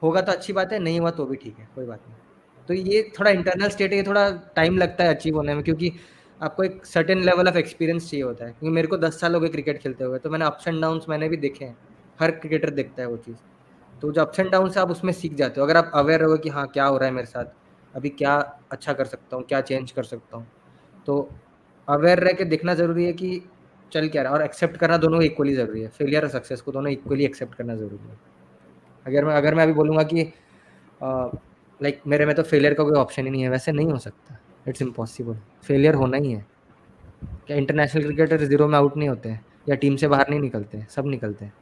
होगा तो अच्छी बात है, नहीं हुआ तो भी ठीक है, कोई बात नहीं। तो ये थोड़ा इंटरनल स्टेट है, ये थोड़ा टाइम लगता है अचीव होने में, क्योंकि आपको एक सर्टेन लेवल ऑफ एक्सपीरियंस चाहिए होता है। क्योंकि मेरे को 10 साल हो गए क्रिकेट खेलते हुए, तो मैंने अप्स एंड डाउन्स मैंने भी देखे हैं। हर क्रिकेटर देखता है वो चीज़। तो जो अप्स एंड डाउन्स है, आप उसमें सीख जाते हो। अगर आप अवेयर रहोगे कि हाँ, क्या हो रहा है मेरे साथ, अभी क्या अच्छा कर सकता हूँ, क्या चेंज कर सकता हूँ। तो अवेयर रह के देखना ज़रूरी है कि चल क्या रहा है, और एक्सेप्ट करना दोनों इक्वली ज़रूरी है। फेलियर और सक्सेस को दोनों इक्वली एक्सेप्ट करना ज़रूरी है। अगर मैं अभी बोलूँगा कि लाइक मेरे में तो फेलियर का कोई ऑप्शन ही नहीं है, वैसे नहीं हो सकता। इट्स इम्पॉसिबल, फेलियर होना ही है। क्या इंटरनेशनल क्रिकेटर 0 में आउट नहीं होते हैं, या टीम से बाहर नहीं निकलते हैं? सब निकलते हैं,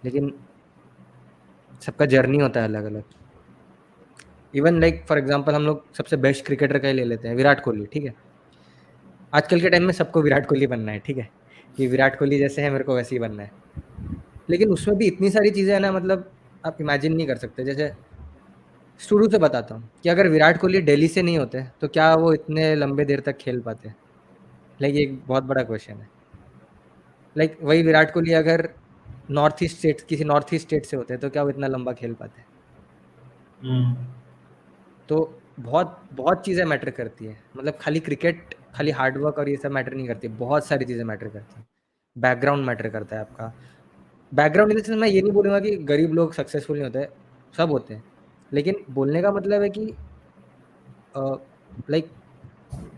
लेकिन सबका जर्नी होता है अलग-अलग। इवन लाइक फॉर एग्ज़ाम्पल हम लोग सबसे बेस्ट क्रिकेटर का ही ले लेते हैं, विराट कोहली, ठीक है? आजकल के टाइम में सबको विराट कोहली बनना है, ठीक है? कि विराट कोहली जैसे है, मेरे को वैसे ही बनना है। लेकिन उसमें भी इतनी सारी चीज़ें हैं ना, मतलब आप इमेजिन नहीं कर सकते। जैसे शुरू से बताता हूँ कि अगर विराट कोहली दिल्ली से नहीं होते, तो क्या वो इतने लंबे देर तक खेल पाते? लाइक ये एक बहुत बड़ा क्वेश्चन है। लाइक वही विराट कोहली अगर किसी नॉर्थ ईस्ट स्टेट से होते, तो क्या वो इतना लंबा खेल पाते? हम्म, तो बहुत बहुत चीज़ें मैटर करती है, मतलब खाली क्रिकेट, खाली हार्ड वर्क और ये सब मैटर नहीं करती, बहुत सारी चीज़ें मैटर करती हैं। बैकग्राउंड मैटर करता है आपका, बैकग्राउंड इन द सेंस मैं ये नहीं बोलूँगा कि गरीब लोग सक्सेसफुल नहीं होते हैं, सब होते हैं। लेकिन बोलने का मतलब है कि लाइक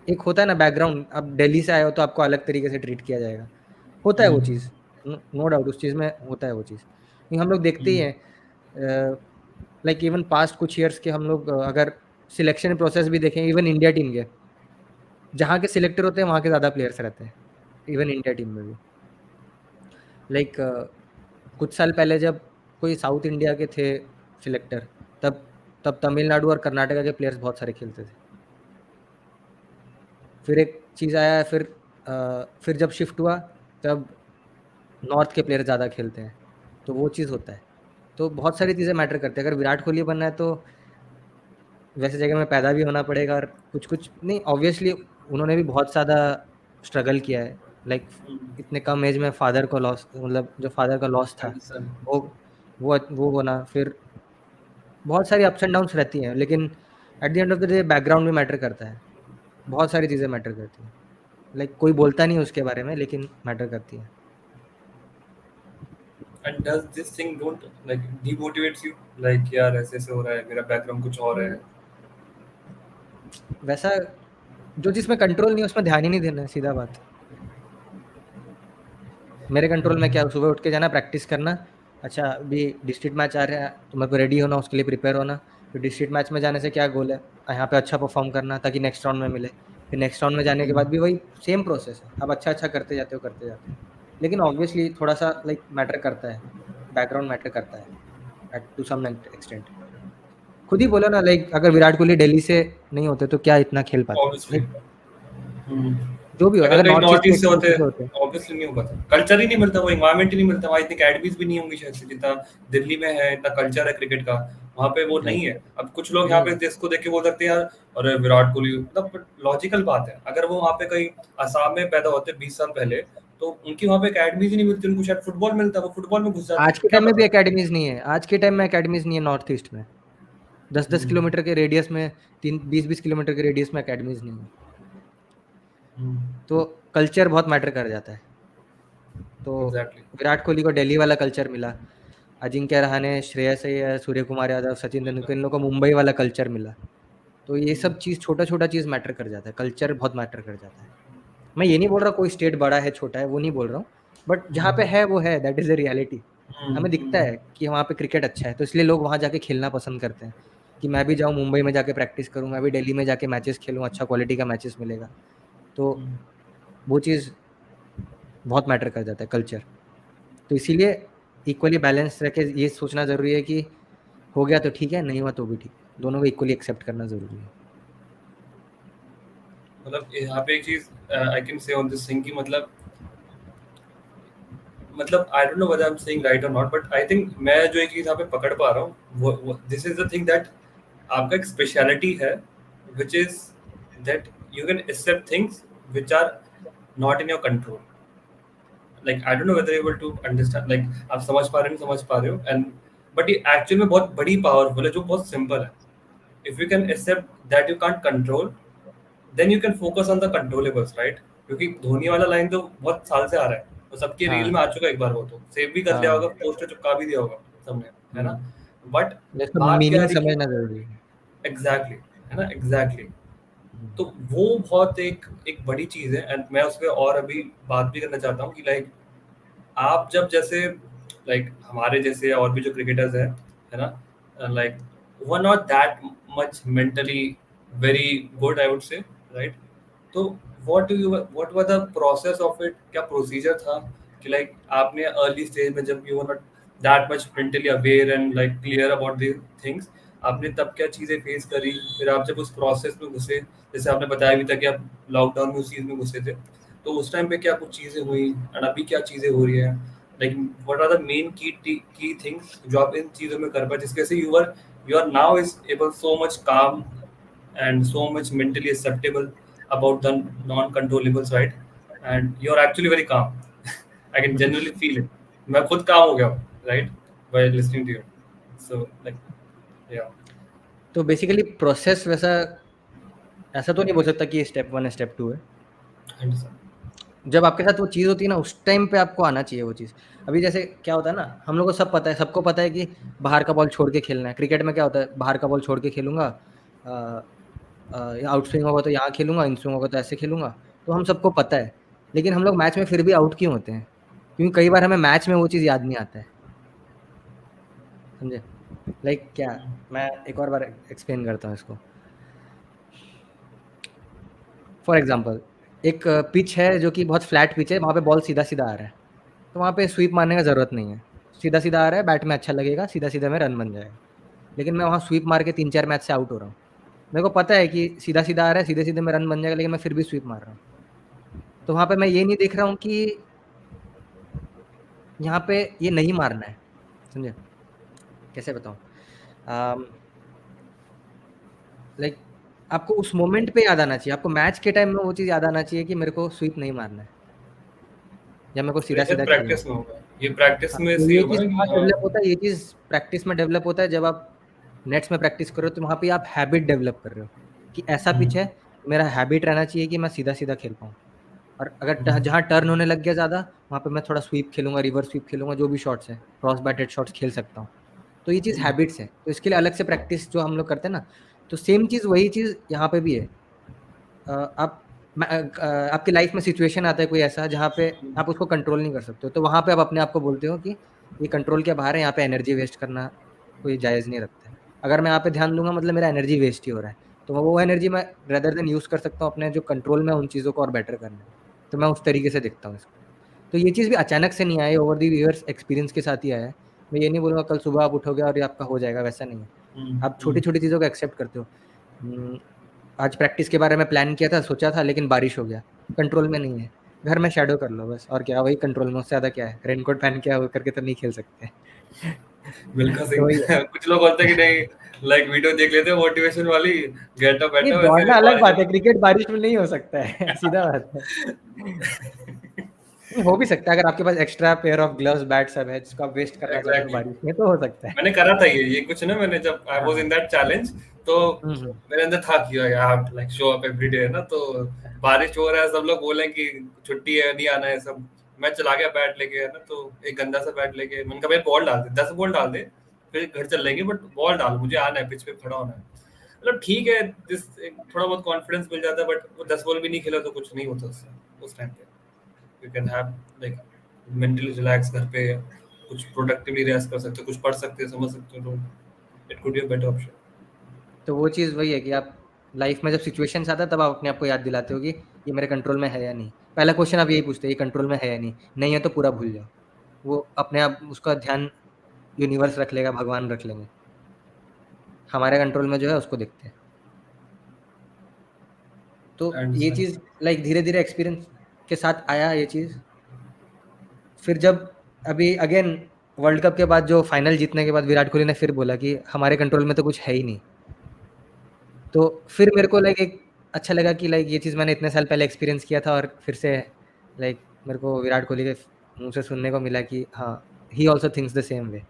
एक होता है ना बैकग्राउंड, आप दिल्ली से आए हो तो आपको अलग तरीके से ट्रीट किया जाएगा। होता है वो चीज़, नो डाउट उस चीज़ में होता है वो चीज़। लेकिन हम लोग देखते ही हैं लाइक इवन पास्ट कुछ ईयर्स के हम लोग अगर सिलेक्शन प्रोसेस भी देखें इवन इंडिया टीम के, जहाँ के सिलेक्टर होते हैं वहाँ के ज़्यादा प्लेयर्स रहते हैं, इवन इंडिया टीम में भी। लाइक कुछ साल पहले जब कोई साउथ इंडिया के थे सिलेक्टर, तब तब तमिलनाडु और कर्नाटका के प्लेयर्स बहुत सारे खेलते थे। फिर एक चीज़ आया, फिर जब शिफ्ट हुआ तब नॉर्थ के प्लेयर ज़्यादा खेलते हैं, तो वो चीज़ होता है। तो बहुत सारी चीज़ें मैटर करती हैं। अगर विराट कोहली बनना है तो वैसे जगह में पैदा भी होना पड़ेगा, और कुछ नहीं, ऑब्वियसली उन्होंने भी बहुत ज़्यादा स्ट्रगल किया है। लाइक इतने कम एज में फादर को लॉस, मतलब जो फादर का लॉस था वो वो होना, फिर बहुत सारी अप्स एंड डाउन्स रहती हैं। लेकिन eight the end of the day background भी मैटर करता है, बहुत सारी चीज़ें मैटर करती हैं। लाइक कोई बोलता नहीं है उसके बारे में, लेकिन मैटर करती है। And does this thing don't like demotivates you? Like यार ऐसे हो रहा है, मेरा बैकग्राउंड कुछ और है. वैसा जो जिसमें कंट्रोल नहीं है उसमें ध्यान ही नहीं देना है, सीधा बात। मेरे कंट्रोल में क्या, सुबह उठ के जाना, प्रैक्टिस करना। अच्छा अभी डिस्ट्रिक्ट मैच आ रहा है तो मेरे को रेडी होना, उसके लिए प्रिपेयर होना। फिर डिस्ट्रिक्ट मैच में जाने से क्या गोल है, यहाँ पे अच्छा परफॉर्म करना ताकि नेक्स्ट राउंड में मिले। फिर नेक्स्ट राउंड में जाने के बाद भी वही सेम प्रोसेस है, अब अच्छा करते जाते हो करते जाते हो। लेकिन ऑब्वियसली थोड़ा सा लाइक मैटर करता है, बैकग्राउंड मैटर करता है टू सम एक्सटेंट। खुद ही बोला ना, लाइक अगर विराट कोहली दिल्ली से नहीं होते तो क्या इतना खेल पाते। Obviously. जो भी हो, अगर कहीं नॉर्थ ईस्ट से होते होते ऑब्वियसली नहीं हो पाता, कल्चर ही नहीं मिलता, वो एनवायरनमेंट ही नहीं मिलता, वहाँ इतनी अकेडमीज भी नहीं होंगी शायद से जितना दिल्ली में है, इतना कल्चर है क्रिकेट का, वहाँ पे वो नहीं है। अब कुछ लोग यहाँ पे जिसको देख के बोल सकते हैं यार अरे विराट कोहली, मतलब लॉजिकल बात है, अगर वो वहाँ पे कहीं असम में पैदा होते 20 साल पहले तो उनकी वहाँ पे अकेडमीज ही नहीं मिलती, उनको शायद फुटबॉल मिलता, वो फुटबॉल में घुस जाते। आज के टाइम में भी अकेडमीज नहीं है, आज के टाइम में अकेडमीज नहीं है नॉर्थ ईस्ट में। 10-10 किलोमीटर के रेडियस में, 20-20 किलोमीटर के रेडियस में अकेडमीज नहीं है। तो कल्चर बहुत मैटर कर जाता है। तो विराट कोहली को दिल्ली वाला कल्चर मिला, अजिंक्य रहाणे, श्रेयस अय्यर, सूर्य कुमार यादव, सचिन तेंदुलकर, इन लोगों को मुंबई वाला कल्चर मिला। तो ये सब चीज़ छोटा चीज़ मैटर कर जाता है, कल्चर बहुत मैटर कर जाता है। मैं ये नहीं बोल रहा कोई स्टेट बड़ा है छोटा है, वो नहीं बोल रहा हूँ, बट जहाँ पे है वो है, दैट इज़ द रियलिटी। हमें दिखता है कि वहाँ पे क्रिकेट अच्छा है, तो इसलिए लोग वहाँ जाके खेलना पसंद करते हैं कि मैं भी जाऊँ मुंबई में जाके प्रैक्टिस करूँ, मैं भी दिल्ली में जाके मैचेस खेलूँ, अच्छा क्वालिटी का मैचेस मिलेगा। तो वो चीज़ बहुत मैटर कर जाता है, कल्चर। तो इसीलिए इक्वली बैलेंस रह के ये सोचना ज़रूरी है कि हो गया तो ठीक है, नहीं हुआ तो भी ठीक, दोनों को इक्वली एक्सेप्ट करना ज़रूरी है। मतलब यहाँ पे एक चीज I can say on this thing की मतलब आई don't no whether I am saying right और नॉट, बट आई थिंक मैं जो एक चीज यहाँ पे पकड़ पा रहा हूँ वो this is the thing that आपका एक स्पेशलिटी है, which is that you can accept things which are not in your control. Like I don't know whether able to understand, like आप समझ पा रहे हो नहीं समझ पा रहे हो, एंड बट ये एक्चुअल में बहुत बड़ी पावरफुल है जो बहुत सिंपल है। If you can accept that you can't control, then you can focus on the controllables, right? क्योंकि धोनी वाला लाइन तो बहुत साल से आ रहा है, तो सबके रील में आ चुका है, एक बार वो तो सेव भी कर लिया होगा, पोस्टर चिपका भी दिया होगा सबने, है ना? बट बात क्या मीनिंग है कि समझना जरूरी है। एग्जैक्टली, है ना, एग्जैक्टली। तो वो बहुत एक एक बड़ी चीज है, एंड मैं उस पर और अभी बात भी करना चाहता हूँ कि लाइक आप जब जैसे लाइक हमारे जैसे और भी जो क्रिकेटर्स हैं, है ना, लाइक वो are not that much mentally very good, I would say, right? तो what was the process of it, क्या प्रोसीजर था कि लाइक आपने अर्ली स्टेज में जब you were not that much mentally aware and like clear about the things, आपने तब क्या चीजें फेस करी? फिर आप जब उस प्रोसेस में घुसे, जैसे आपने बताया भी था कि आप लॉकडाउन में उस चीज में घुसे थे, तो उस टाइम पे क्या कुछ चीजें हुई एंड अभी क्या चीजें हो रही है? Like what are the main key things जो आप इन चीजों में कर पाए, जिसके से you are now is able so much काम and so much mentally acceptable about the non-controllables, right? And you're actually very calm. I can genuinely feel it. मैं खुद काम हो गया, right? By listening to you. So like, yeah. तो basically process वैसा ऐसा तो नहीं बोल सकता कि स्टेप 1 है स्टेप 2 है, जब आपके साथ वो चीज़ होती है ना, उस टाइम पे आपको आना चाहिए वो चीज़। अभी जैसे क्या होता है ना, हम लोग को सब पता है, सबको पता है कि बाहर का बॉल छोड़ के खेलना है। क्रिकेट में क्या होता है, बाहर का बॉल छोड़ के खेलूँगा, आउट स्विंग होगा तो यहाँ खेलूँगा, इन स्विंग होगा तो ऐसे खेलूँगा, तो हम सबको पता है। लेकिन हम लोग मैच में फिर भी आउट क्यों होते हैं? क्योंकि कई बार हमें मैच में वो चीज़ याद नहीं आता है। समझे? लाइक क्या, मैं एक और बार एक्सप्लेन करता हूँ इसको। फॉर एग्ज़ाम्पल, एक पिच है जो कि बहुत फ्लैट पिच है, वहाँ पे बॉल सीधा-सीधा आ रहा है। तो वहाँ पे स्वीप मारने का ज़रूरत नहीं है। सीधा-सीधा आ रहा है, बैट में अच्छा लगेगा, सीधा-सीधा में रन बन जाएगा। लेकिन मैं वहाँ स्वीप मार के 3-4 मैच से आउट हो रहा हूँ। मेरे को पता है कि सीधा-सीधा आ रहा है, सीधे-सीधे में रन बन जाएगा, लेकिन मैं फिर भी स्वीप मार रहा हूँ। तो वहाँ पे मैं ये नहीं देख रहा हूँ कि यहाँ पे ये नहीं मारना है, समझे? कैसे बताऊँ? अम, लाइक आपको उस मोमेंट पे याद आना चाहिए, आपको मैच के टाइम में वो चीज़ याद आना चाहिए कि मेरे को स्वीप नहीं मारना है या मेरे को तो ये शायद सीधा-सीधा खेलना है। प्रैक्टिस में होगा, ये प्रैक्टिस हाँ, में तो से ये होगा चीज़ ना कहाँ कि डेवलप होता है, ये चीज़ प्रैक्टिस में डेवलप होता है जब आप नेट्स में प्रैक्टिस कर रहे हो, तो वहाँ पे आप हैबिट डेवलप कर रहे हो कि ऐसा पिच है, मेरा हैबिट रहना चाहिए कि मैं सीधा-सीधा खेल पाऊँ। और अगर जहाँ टर्न होने लग गया ज़्यादा, वहाँ पे मैं थोड़ा स्वीप खेलूँगा, रिवर्स स्वीप खेलूँगा, जो भी शॉट्स हैं, क्रॉस बैटेड शॉट्स खेल सकता हूँ। तो ये चीज़ हैबिट्स है, तो इसके लिए अलग से प्रैक्टिस जो हम लोग करते हैं ना, तो सेम चीज़ वही चीज़ यहाँ पे भी है। आप आपकी लाइफ में सिचुएशन आता है कोई ऐसा जहाँ पे आप उसको कंट्रोल नहीं कर सकते हो, तो वहाँ पे आप अपने आप को बोलते हो कि ये कंट्रोल के बाहर है, यहाँ पे एनर्जी वेस्ट करना कोई जायज़ नहीं रखता है। अगर मैं यहाँ पे ध्यान दूँगा मतलब मेरा एनर्जी वेस्ट ही हो रहा है, तो वो एनर्जी मैं रेदर देन यूज़ कर सकता हूँ अपने जो कंट्रोल में उन चीज़ों को और बेटर करने में। तो मैं उस तरीके से देखता हूँ इसको। तो ये चीज़ भी अचानक से नहीं आई, ओवर द ईयर्स एक्सपीरियंस के साथ ही आया है। मैं ये नहीं बोलूँगा कल सुबह आप उठोगे और ये आपका हो जाएगा, वैसा नहीं है। आप छोटी-छोटी चीज़ों को एक्सेप्ट करते हो। उम, आज प्रैक्टिस के बारे में प्लान किया था, सोचा था, लेकिन बारिश हो गया, कंट्रोल में नहीं है। घर में शैडो कर लो बस, और क्या, वही कंट्रोल में, उससे ज़्यादा क्या है? रेनकोट पहन के वो करके तो नहीं खेल सकते। मिल्खा तो सिंह वही है। कुछ लोग बोलते हैं कि नहीं, लाइक वीडियो देख लेते हैं मोटिवेशन वाली, गेट अप नहीं, बैठा वैसे दौड़ना अलग बारिश बात है, क्रिकेट बारिश में नहीं हो सकता है, सीधा बात है। नहीं, हो भी सकता है अगर आपके पास extra pair of gloves, bat सब है, जिसको आप वेस्ट करना चाहते हो एग्जैक्टली, बारिश में, तो हो सकता है। मैंने करा था ये कुछ ना, मैंने जब आई हाँ, वाज इन हाँ। दैट चैलेंज, तो हुँ, हुँ। मेरे अंदर था कि I have to like show up every day है ना, तो बारिश हो रहा है, सब लोग बोले कि छुट्टी है, नहीं आना है सब। मैं चला गया बैट लेके है ना, तो एक गंदा सा बैट लेके मैंने कहा भाई बॉल डाल दे, 10 बॉल डाल दे, फिर घर चल लेंगे, बट बॉल डाल, मुझे आना है, पिच पे खड़ा होना है। मतलब ठीक है, जिस थोड़ा बहुत कॉन्फिडेंस मिल जाता है, बट वो 10 बॉल भी नहीं खेला तो कुछ नहीं होता उससे उस टाइम पे। You can have like mentally relax घर पे, कुछ प्रोडक्टिवली रेस्ट कर सकते हो, कुछ पढ़ सकते हो, समझ सकते हो, तो it could be a better option. तो वो चीज़ वही है कि आप लाइफ में जब सिचुएशंस आता है तब आप अपने आप को याद दिलाते हो कि ये मेरे कंट्रोल में है या नहीं। पहला क्वेश्चन आप यही पूछते हो, ये कंट्रोल में है या नहीं? नहीं है तो पूरा भूल जाओ। वो अपने आप उसका ध्यान यूनिवर्स रख लेगा, भगवान रख लेंगे। हमारे कंट्रोल में जो है उसको देखते हैं। तो आई ये अंडरस्टैंड। चीज़ लाइक धीरे-धीरे एक्सपीरियंस के साथ आया ये चीज़। फिर जब अभी अगेन वर्ल्ड कप के बाद जो फाइनल जीतने के बाद विराट कोहली ने फिर बोला कि हमारे कंट्रोल में तो कुछ है ही नहीं। तो फिर मेरे को लाइक एक अच्छा लगा कि लाइक ये चीज़ मैंने इतने साल पहले एक्सपीरियंस किया था, और फिर से लाइक मेरे को विराट कोहली के मुँह से सुनने को मिला कि हाँ, ही also thinks the same way.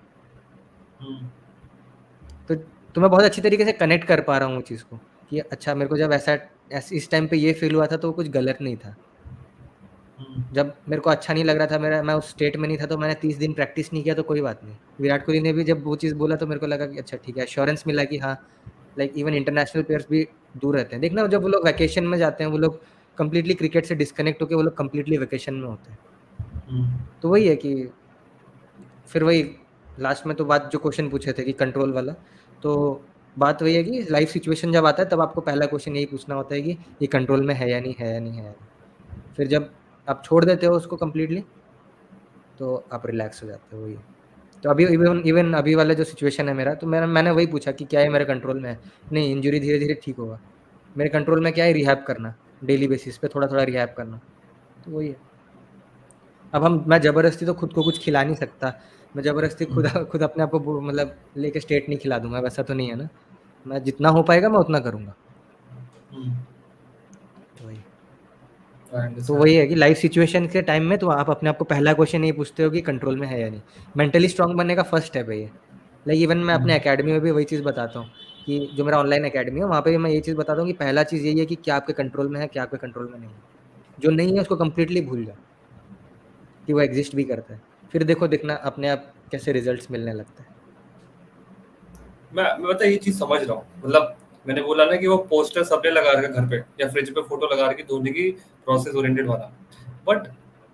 तो मैं बहुत अच्छी तरीके से कनेक्ट कर पा रहा हूँ वो चीज़ को कि अच्छा, मेरे को जब इस टाइम पे ये फ़ील हुआ था तो वो कुछ गलत नहीं था। जब मेरे को अच्छा नहीं लग रहा था, मैं उस स्टेट में नहीं था, तो मैंने 30 दिन प्रैक्टिस नहीं किया तो कोई बात नहीं। विराट कोहली ने भी जब वो चीज़ बोला तो मेरे को लगा कि अच्छा ठीक है, एश्योरेंस मिला कि हाँ, लाइक इवन इंटरनेशनल प्लेयर्स भी दूर रहते हैं। देखना जब वो लोग वैकेशन में जाते हैं, वो लोग कंप्लीटली क्रिकेट से डिस्कनेक्ट होके वो लोग कंप्लीटली वैकेशन में होते हैं। तो वही है कि फिर वही लास्ट में तो बात जो क्वेश्चन पूछे थे कि कंट्रोल वाला, तो बात वही है कि लाइफ सिचुएशन जब आता है तब आपको पहला क्वेश्चन यही पूछना होता है कि ये कंट्रोल में है या नहीं, है या नहीं, है या नहीं। फिर जब आप छोड़ देते हो उसको कंप्लीटली, तो आप रिलैक्स हो जाते हो, वही है। तो अभी इवन इवन अभी वाला जो सिचुएशन है मेरा, तो मैंने वही पूछा कि क्या ये मेरे कंट्रोल में है? नहीं, इंजरी धीरे-धीरे ठीक होगा। मेरे कंट्रोल में क्या है, रिहैब करना, डेली बेसिस पे थोड़ा-थोड़ा रिहैब करना, तो वही है। अब मैं ज़बरदस्ती तो खुद को कुछ खिला नहीं सकता। मैं ज़बरदस्ती खुद अपने आप को मतलब लेके स्टेट नहीं खिला दूँगा, वैसा तो नहीं है ना। मैं जितना हो पाएगा मैं उतना करूँगा। तो वही। आई तो वही अंडरस्टैंड। है कि लाइफ सिचुएशन के टाइम में तो आप अपने आप को पहला क्वेश्चन यही पूछते हो कि कंट्रोल में है या नहीं। मेंटली स्ट्रांग बनने का फर्स्ट स्टेप है ये। लाइक इवन मैं अपने अकेडमी में भी वही चीज़ बताता हूँ कि जो मेरा ऑनलाइन अकेडमी है, वहाँ पे भी मैं यही चीज़ बताता हूँ कि पहला चीज़ यही है कि क्या आपके कंट्रोल में है, क्या आपके कंट्रोल में नहीं है। जो नहीं है उसको कंप्लीटली भूल जाओ कि वो एग्जिस्ट भी करता है, फिर देखो दिखना अपने आप कैसे रिजल्ट्स मिलने लगता है। मैं ये चीज समझ रहा हूँ, मतलब मैंने बोला ना कि वो पोस्टर सबने लगा रखा घर पे या फ्रिज पे फोटो लगा रखी धोनी की, प्रोसेस ओरिएंटेड वाला। बट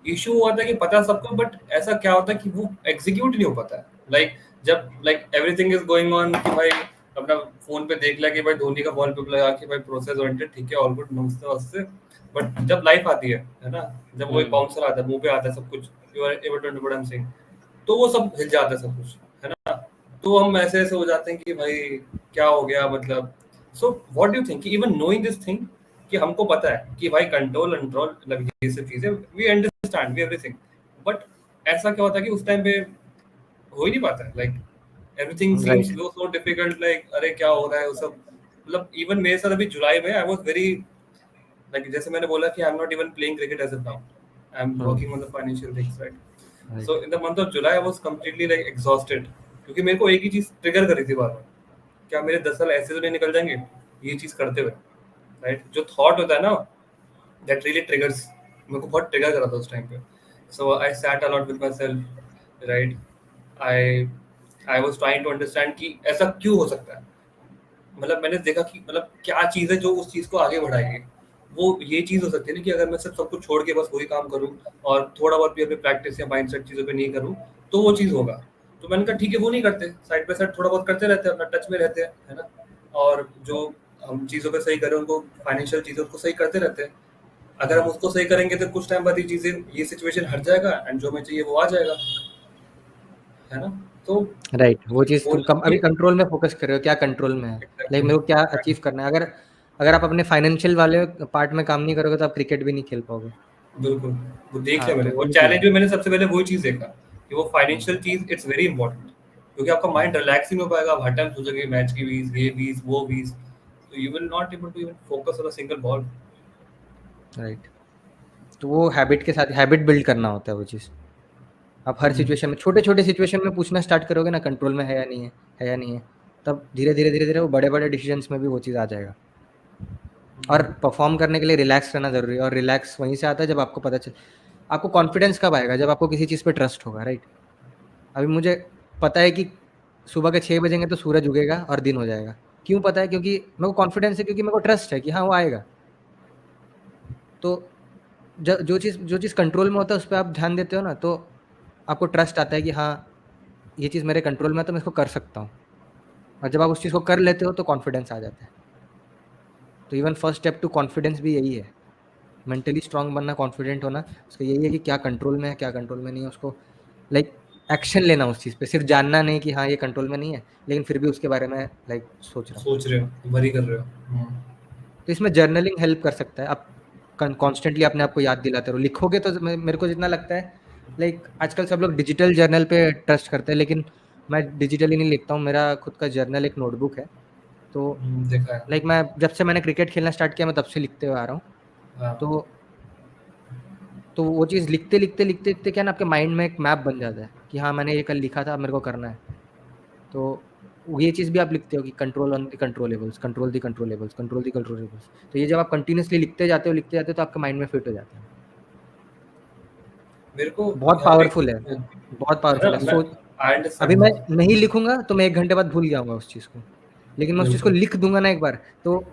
इशू हुआ था कि पता सबको, बट ऐसा क्या होता है कि वो एग्जीक्यूट नहीं हो पाता है। जब एवरीथिंग इज गोइंग ऑन कि भाई अपना फोन पे देख लिया कि भाई धोनी का वॉलपेपर लगा कि भाई प्रोसेस ओरिएंटेड, ठीक है, ऑल गुड, नमस्ते वस्ते। बट जब लाइफ आती है ना, जब वो एक बाउंसर आता है, मुंह पे आता है सब कुछ, you are able to understand what I am saying, तो वो सब हिल जाता है सब कुछ, है ना। तो हम ऐसे ऐसे हो जाते हैं कि भाई क्या हो गया, मतलब। So what do you think, even knowing this thing, कि हमको पता है कि भाई कंट्रोल कंट्रोल, मतलब ये सब चीजें we understand we everything, but ऐसा क्या होता है कि उस टाइम पे हो ही नहीं पाता है, everything seems right. So difficult, अरे क्या हो रहा है वो सब। मतलब इवन मेरे साथ अभी जुलाई में आई वाज वेरी, जैसे मैंने बोला कि I am not even playing cricket as of now, I am working on the financial things, right. Right. So in the month of July I was completely exhausted, क्योंकि मेरे को एक ही चीज trigger कर रही थी बार बार, क्या मेरे 10 साल ऐसे तो नहीं निकल जाएंगे ये चीज करते हुए, राइट। जो थॉट होता है ना, दैट रियली ट्रिगर्स, मेरे को बहुत ट्रिगर कर रहा था उस टाइम पे। So I sat a lot with myself, right. I I was trying to understand कि ऐसा क्यों हो सकता है। मतलब मैंने देखा कि मतलब क्या चीज़ है जो उस चीज़ को आगे बढ़ाएगी। वो ये चीज़ हो सकती है ना कि अगर मैं सब कुछ छोड़ के बस वही काम करूँ और थोड़ा बहुत भी अपनी प्रैक्टिस या माइंडसेट चीज़ों पे नहीं करूँ, तो वो चीज़ होगा। तो मैंने कहा ठीक है, वो नहीं करते, साइड बाय साइड थोड़ा बहुत करते रहते हैं, अपना टच में रहते हैं, है ना। और जो हम चीज़ों पे सही करें, उनको फाइनेंशियल चीज़ों को सही करते रहते हैं। अगर हम उसको सही करेंगे तो कुछ टाइम बाद ये चीज़ें, ये सिचुएशन हट जाएगा एंड जो हमें चाहिए वो आ जाएगा, है ना। तो राइट, वो चीज़ तुम कम अभी बोलिए। कंट्रोल में फोकस कर रहे हो, क्या कंट्रोल में है, लाइक एग्जैक्टली, मेरे को क्या अचीव एग्जैक्टली। करना है। अगर अगर आप अपने फाइनेंशियल वाले पार्ट में काम नहीं करोगे तो आप क्रिकेट भी नहीं खेल पाओगे। बिल्कुल, वो देख हाँ, लिया मैंने, तो और वही चीज़ चैलेंज है। में मैंने सबसे पहले वही चीज़ देखा कि वो हम्म, फाइनेंशियल चीज़ इट्स वेरी इंपॉर्टेंट, क्योंकि आपका माइंड रिलैक्स ही नहीं हो पाएगा। आप हर टाइम सोचोगे मैच की वीज़, ये वीज़, वो वीज़, तो you will not able to even focus on a single ball. Right. तो वो हैबिट के साथ हैबिट बिल्ड करना होता है वो चीज़। आप हर हुँ, सिचुएशन में छोटे-छोटे सिचुएशन में पूछना स्टार्ट करोगे ना कंट्रोल में है या नहीं है, है या नहीं है, तब धीरे-धीरे, धीरे-धीरे वो बड़े-बड़े डिसीजंस में भी वो चीज़ आ जाएगा। और हुँ, परफॉर्म करने के लिए रिलैक्स रहना ज़रूरी है, और रिलैक्स वहीं से आता है जब आपको पता चल आपको कॉन्फिडेंस कब आएगा, जब आपको किसी चीज़ पे ट्रस्ट होगा, राइट? अभी मुझे पता है कि सुबह के 6 बजेंगे तो सूरज उगेगा और दिन हो जाएगा। क्यों पता है? क्योंकि मेरे को कॉन्फिडेंस है, क्योंकि मेरे को ट्रस्ट है कि हाँ, वो आएगा। तो जो चीज़ कंट्रोल में होता है उस पे आप ध्यान देते हो ना, तो आपको ट्रस्ट आता है कि हाँ, ये चीज़ मेरे कंट्रोल में है तो मैं इसको कर सकता हूँ। और जब आप उस चीज़ को कर लेते हो तो कॉन्फिडेंस आ जाता है। तो even first step to confidence भी यही है। मेंटली स्ट्रांग बनना, कॉन्फिडेंट होना, उसका यही है कि क्या कंट्रोल में है, क्या कंट्रोल में नहीं है, उसको लाइक एक्शन लेना उस चीज़ पे। सिर्फ जानना नहीं कि हाँ, ये कंट्रोल में नहीं है, लेकिन फिर भी उसके बारे में लाइक सोच रहा हूँ। सोच रहे हो, वरी कर रहे हो। तो इसमें जर्नलिंग हेल्प कर सकता है। आप कॉन्स्टेंटली अपने आप को याद दिलाते रहो, लिखोगे तो मेरे को जितना लगता है, लाइक आजकल सब लोग डिजिटल जर्नल पे ट्रस्ट करते हैं, लेकिन मैं डिजिटली नहीं लिखता हूँ। मेरा खुद का जर्नल एक नोटबुक है। तो देखा है। लाइक मैं जब से मैंने क्रिकेट खेलना स्टार्ट किया, मैं तब से लिखते हुए आ रहा हूँ। हाँ, तो तो वो चीज़ लिखते लिखते लिखते लिखते क्या ना, आपके माइंड में एक मैप बन जाता है कि हाँ, मैंने ये कल लिखा था, अब मेरे को करना है। तो ये चीज़ भी आप लिखते हो कि control on the controllables, control the controllables, control the controllables. तो ये जब आप कंटिन्यूअसली लिखते जाते हो तो आपके माइंड में फिट हो जाता है। मेरे को बहुत यहाँ पे पावरफुल है, बहुत है ना, पावरफुल है। मैं सोच आई अभी अंडरस्टैंड मैं दैट। नहीं लिखूँगा तो मैं 1 घंटे बाद भूल जाऊँगा उस चीज़ को। लेकिन मैं उस चीज़ को बिल्कुल। लिख दूँगा ना एक बार, तो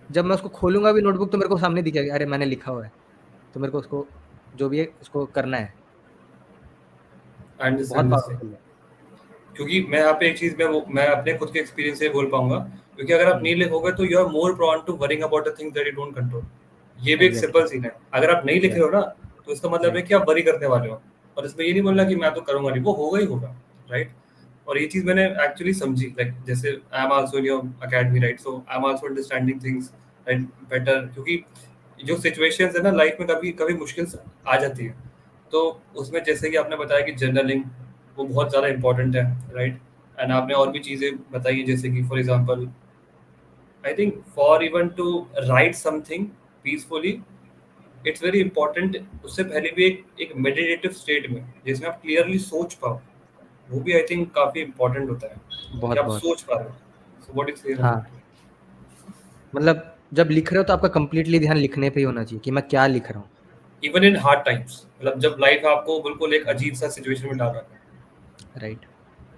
जब मैं उसको खोलूँगा भी नोटबुक, तो मेरे को सामने दिखेगा, अरे मैंने लिखा हुआ है, तो मेरे को उसको जो भी है उसको करना है। आई तो बहुत अंडरस्टैंड दिस थिंग, पावरफुल है। क्योंकि मैं यहाँ पे एक चीज मैं अपने खुद के एक्सपीरियंस से बोल पाऊंगा, क्योंकि अगर आप हुँ, नहीं लिखोगे तो you are more prone to worrying about the things that you don't control. ये भी एक एग्ज़ैक्टली, सिंपल सीन है, अगर आप नहीं लिख रहे हो एग्ज़ैक्टली, ना, तो इसका मतलब है राइट, कि आप वरी करने वाले हो। और इसमें ये नहीं बोलना कि मैं तो करूंगा नहीं, वो होगा ही होगा, राइट। और ये चीज मैंने एक्चुअली समझी, जैसे I am also in your academy, right. So I am also understanding things right better, क्योंकि जो सिचुएशंस है ना लाइफ में, कभी कभी मुश्किल आ जाती है। तो उसमें जैसे कि आपने बताया कि जर्नलिंग वो बहुत ज़्यादा इंपॉर्टेंट है, राइट। एंड आपने और भी चीज़ें बताई हैं, जैसे कि for example I think for even to write something peacefully, it's very important. उससे पहले भी एक मेडिटेटिव स्टेट में जिसमें आप क्लियरली सोच पाओ, वो भी आई थिंक काफ़ी इंपॉर्टेंट होता है कि आप बहुत-बहुत। सोच पा रहे हो। So what is clear on हाँ, दैट। मतलब जब लिख रहे हो तो आपका कंप्लीटली ध्यान लिखने पे ही होना चाहिए कि मैं क्या लिख रहा हूँ। इवन इन हार्ड टाइम्स, मतलब जब लाइफ आपको बिल्कुल एक अजीब सा सिचुएशन में डाल रखा है। राइट।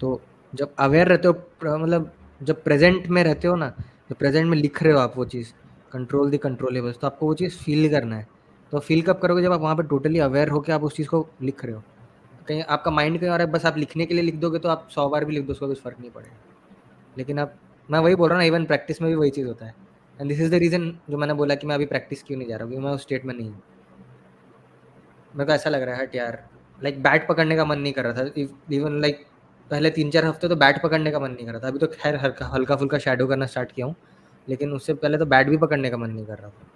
तो जब अवेयर रहते हो मतलब जब प्रेजेंट में रहते हो ना, तो प्रेजेंट में लिख रहे हो आप वो चीज़, कंट्रोल द कंट्रोलेबल्स, तो आपको वो चीज़ फील करना है। तो फील कब करोगे? जब आप वहाँ पे टोटली अवेयर होके आप उस चीज़ को लिख रहे हो। कहीं आपका माइंड कहीं और है, बस आप लिखने के लिए लिख दोगे तो आप 100 बार भी लिख दो, उसका कुछ फ़र्क नहीं पड़ेगा। लेकिन आप, मैं वही बोल रहा हूँ ना, इवन प्रैक्टिस में भी वही चीज़ होता है। And this is the reason जो मैंने बोला कि मैं अभी प्रैक्टिस क्यों नहीं जा रहा हूँ, क्योंकि मैं उस स्टेट में नहीं हूँ। मेरे को ऐसा लग रहा है हट यार, लाइक बैट पकड़ने का मन नहीं कर रहा था। इवन लाइक पहले 3-4 हफ्ते तो बैट पकड़ने का मन नहीं कर रहा था। अभी तो खैर हल्का-फुल्का शैडो करना स्टार्ट किया हूँ, लेकिन उससे पहले तो बैट भी पकड़ने का मन नहीं कर रहा था।